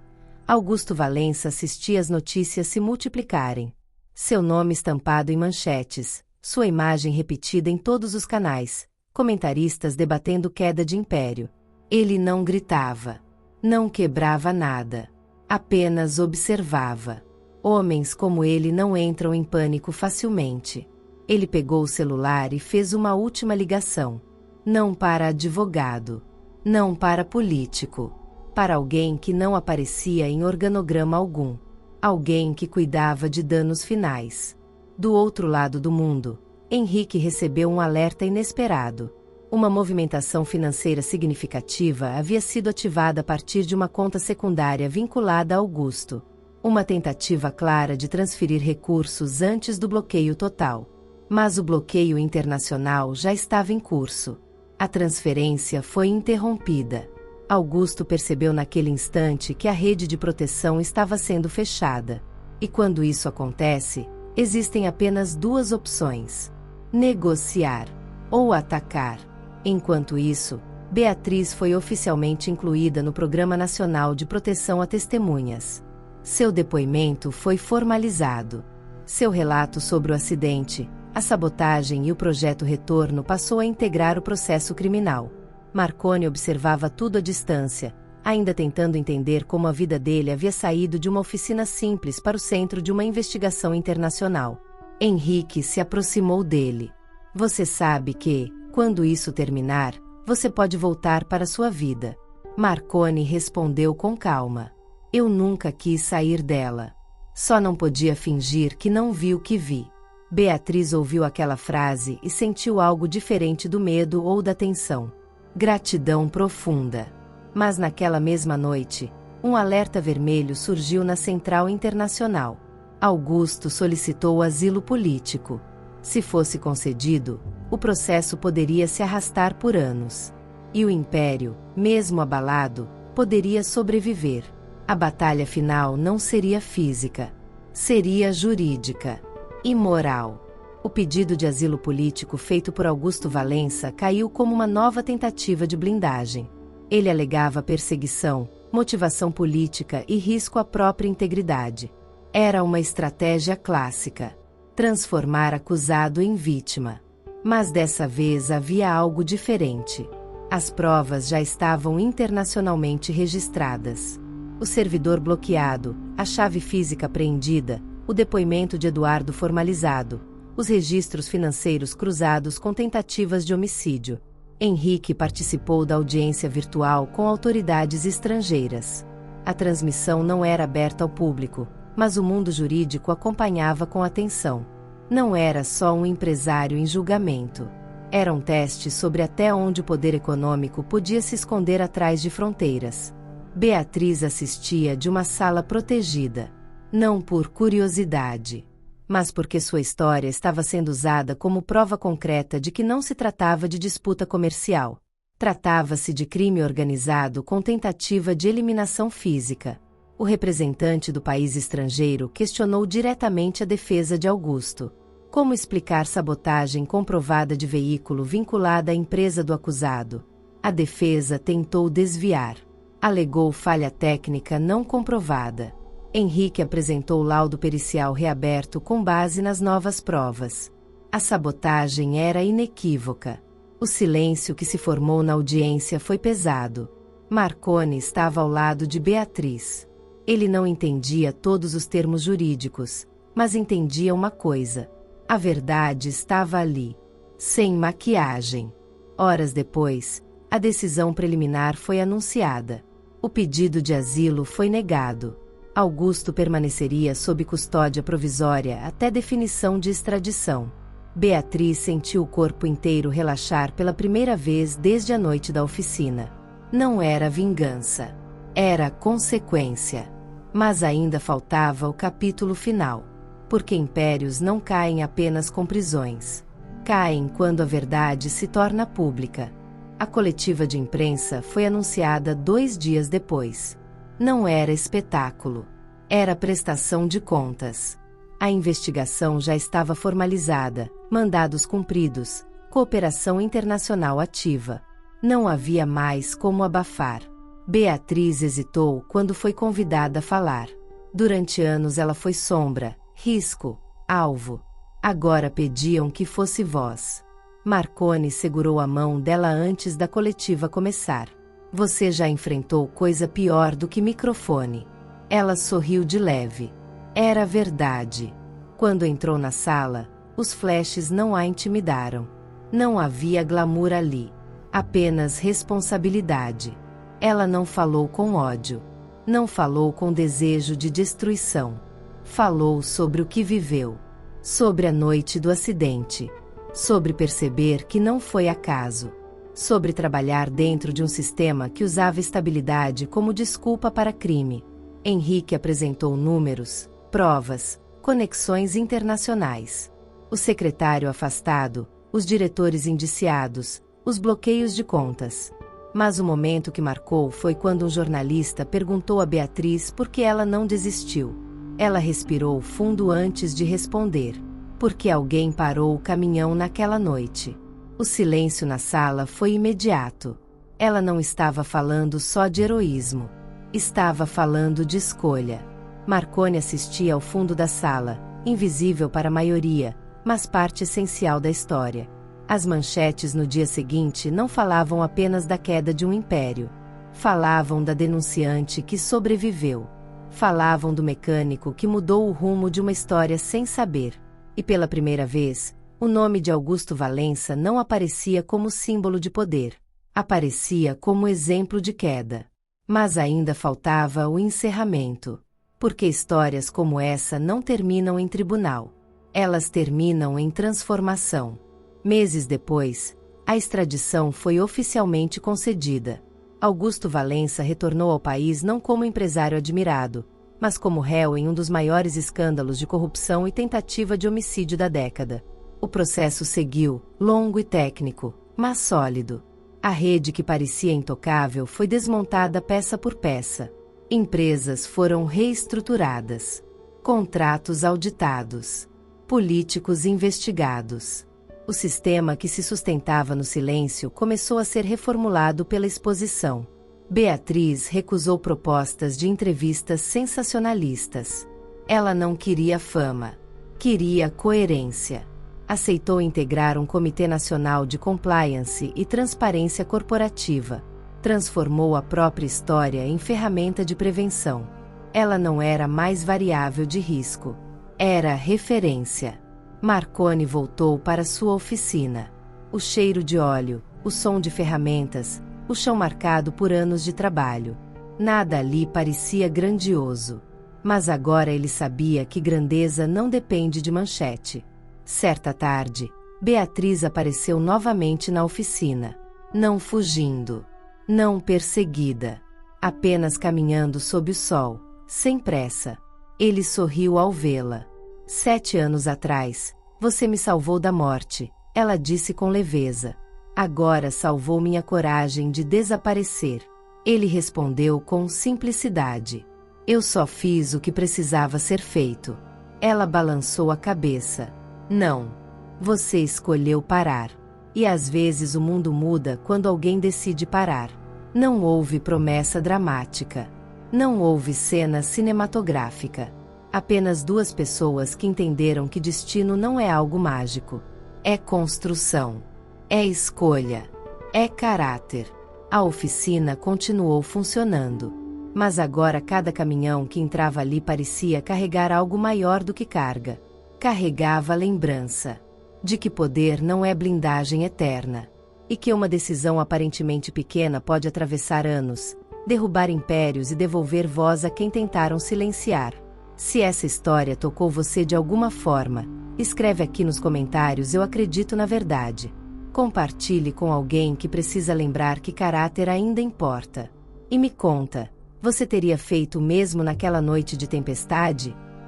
Augusto Valença assistia as notícias se multiplicarem. Seu nome estampado em manchetes, sua imagem repetida em todos os canais, comentaristas debatendo queda de império. Ele não gritava. Não quebrava nada. Apenas observava. Homens como ele não entram em pânico facilmente. Ele pegou o celular e fez uma última ligação. Não para advogado. Não para político. Para alguém que não aparecia em organograma algum. Alguém que cuidava de danos finais. Do outro lado do mundo, Henrique recebeu um alerta inesperado. Uma movimentação financeira significativa havia sido ativada a partir de uma conta secundária vinculada a Augusto. Uma tentativa clara de transferir recursos antes do bloqueio total. Mas o bloqueio internacional já estava em curso. A transferência foi interrompida. Augusto percebeu naquele instante que a rede de proteção estava sendo fechada. E quando isso acontece, existem apenas 2 opções: negociar ou atacar. Enquanto isso, Beatriz foi oficialmente incluída no Programa Nacional de Proteção a Testemunhas. Seu depoimento foi formalizado. Seu relato sobre o acidente, a sabotagem e o projeto Retorno passou a integrar o processo criminal. Marconi observava tudo à distância, ainda tentando entender como a vida dele havia saído de uma oficina simples para o centro de uma investigação internacional. Henrique se aproximou dele. Você sabe que, quando isso terminar, você pode voltar para sua vida. Marconi respondeu com calma. Eu nunca quis sair dela. Só não podia fingir que não viu o que vi. Beatriz ouviu aquela frase e sentiu algo diferente do medo ou da tensão. Gratidão profunda. Mas naquela mesma noite, um alerta vermelho surgiu na Central Internacional. Augusto solicitou asilo político. Se fosse concedido, o processo poderia se arrastar por anos. E o Império, mesmo abalado, poderia sobreviver. A batalha final não seria física. Seria jurídica. E moral. O pedido de asilo político feito por Augusto Valença caiu como uma nova tentativa de blindagem. Ele alegava perseguição, motivação política e risco à própria integridade. Era uma estratégia clássica: transformar acusado em vítima. Mas dessa vez havia algo diferente. As provas já estavam internacionalmente registradas. O servidor bloqueado, a chave física apreendida, o depoimento de Eduardo formalizado, os registros financeiros cruzados com tentativas de homicídio. Henrique participou da audiência virtual com autoridades estrangeiras. A transmissão não era aberta ao público, mas o mundo jurídico acompanhava com atenção. Não era só um empresário em julgamento. Era um teste sobre até onde o poder econômico podia se esconder atrás de fronteiras. Beatriz assistia de uma sala protegida. Não por curiosidade, mas porque sua história estava sendo usada como prova concreta de que não se tratava de disputa comercial. Tratava-se de crime organizado com tentativa de eliminação física. O representante do país estrangeiro questionou diretamente a defesa de Augusto. Como explicar sabotagem comprovada de veículo vinculada à empresa do acusado? A defesa tentou desviar. Alegou falha técnica não comprovada. Henrique apresentou laudo pericial reaberto com base nas novas provas. A sabotagem era inequívoca. O silêncio que se formou na audiência foi pesado. Marconi estava ao lado de Beatriz. Ele não entendia todos os termos jurídicos, mas entendia uma coisa: a verdade estava ali, sem maquiagem. Horas depois, a decisão preliminar foi anunciada. O pedido de asilo foi negado. Augusto permaneceria sob custódia provisória até definição de extradição. Beatriz sentiu o corpo inteiro relaxar pela primeira vez desde a noite da oficina. Não era vingança. Era consequência. Mas ainda faltava o capítulo final. Porque impérios não caem apenas com prisões. Caem quando a verdade se torna pública. A coletiva de imprensa foi anunciada 2 dias depois. Não era espetáculo. Era prestação de contas. A investigação já estava formalizada, mandados cumpridos, cooperação internacional ativa. Não havia mais como abafar. Beatriz hesitou quando foi convidada a falar. Durante anos ela foi sombra, risco, alvo. Agora pediam que fosse voz. Marconi segurou a mão dela antes da coletiva começar. Você já enfrentou coisa pior do que microfone. Ela sorriu de leve. Era verdade. Quando entrou na sala, os flashes não a intimidaram. Não havia glamour ali. Apenas responsabilidade. Ela não falou com ódio. Não falou com desejo de destruição. Falou sobre o que viveu. Sobre a noite do acidente. Sobre perceber que não foi acaso. Sobre trabalhar dentro de um sistema que usava estabilidade como desculpa para crime. Henrique apresentou números, provas, conexões internacionais. O secretário afastado, os diretores indiciados, os bloqueios de contas. Mas o momento que marcou foi quando um jornalista perguntou a Beatriz por que ela não desistiu. Ela respirou fundo antes de responder. Porque alguém parou o caminhão naquela noite. O silêncio na sala foi imediato. Ela não estava falando só de heroísmo. Estava falando de escolha. Marconi assistia ao fundo da sala, invisível para a maioria, mas parte essencial da história. As manchetes no dia seguinte não falavam apenas da queda de um império. Falavam da denunciante que sobreviveu. Falavam do mecânico que mudou o rumo de uma história sem saber. E pela primeira vez, o nome de Augusto Valença não aparecia como símbolo de poder. Aparecia como exemplo de queda. Mas ainda faltava o encerramento. Porque histórias como essa não terminam em tribunal. Elas terminam em transformação. Meses depois, a extradição foi oficialmente concedida. Augusto Valença retornou ao país não como empresário admirado, mas como réu em um dos maiores escândalos de corrupção e tentativa de homicídio da década. O processo seguiu, longo e técnico, mas sólido. A rede que parecia intocável foi desmontada peça por peça. Empresas foram reestruturadas. Contratos auditados. Políticos investigados. O sistema que se sustentava no silêncio começou a ser reformulado pela exposição. Beatriz recusou propostas de entrevistas sensacionalistas. Ela não queria fama. Queria coerência. Aceitou integrar um Comitê Nacional de Compliance e Transparência Corporativa. Transformou a própria história em ferramenta de prevenção. Ela não era mais variável de risco. Era referência. Marconi voltou para sua oficina. O cheiro de óleo, o som de ferramentas, o chão marcado por anos de trabalho. Nada ali parecia grandioso. Mas agora ele sabia que grandeza não depende de manchete. Certa tarde, Beatriz apareceu novamente na oficina. Não fugindo. Não perseguida. Apenas caminhando sob o sol, sem pressa. Ele sorriu ao vê-la. 7 anos atrás, você me salvou da morte, ela disse com leveza. Agora salvou minha coragem de desaparecer. Ele respondeu com simplicidade. Eu só fiz o que precisava ser feito. Ela balançou a cabeça. Não. Você escolheu parar. E às vezes o mundo muda quando alguém decide parar. Não houve promessa dramática. Não houve cena cinematográfica. Apenas 2 pessoas que entenderam que destino não é algo mágico. É construção. É escolha. É caráter. A oficina continuou funcionando. Mas agora cada caminhão que entrava ali parecia carregar algo maior do que carga. Carregava a lembrança de que poder não é blindagem eterna. E que uma decisão aparentemente pequena pode atravessar anos, derrubar impérios e devolver voz a quem tentaram silenciar. Se essa história tocou você de alguma forma, escreve aqui nos comentários "Eu acredito na verdade". Compartilhe com alguém que precisa lembrar que caráter ainda importa. E me conta, você teria feito o mesmo naquela noite de tempestade?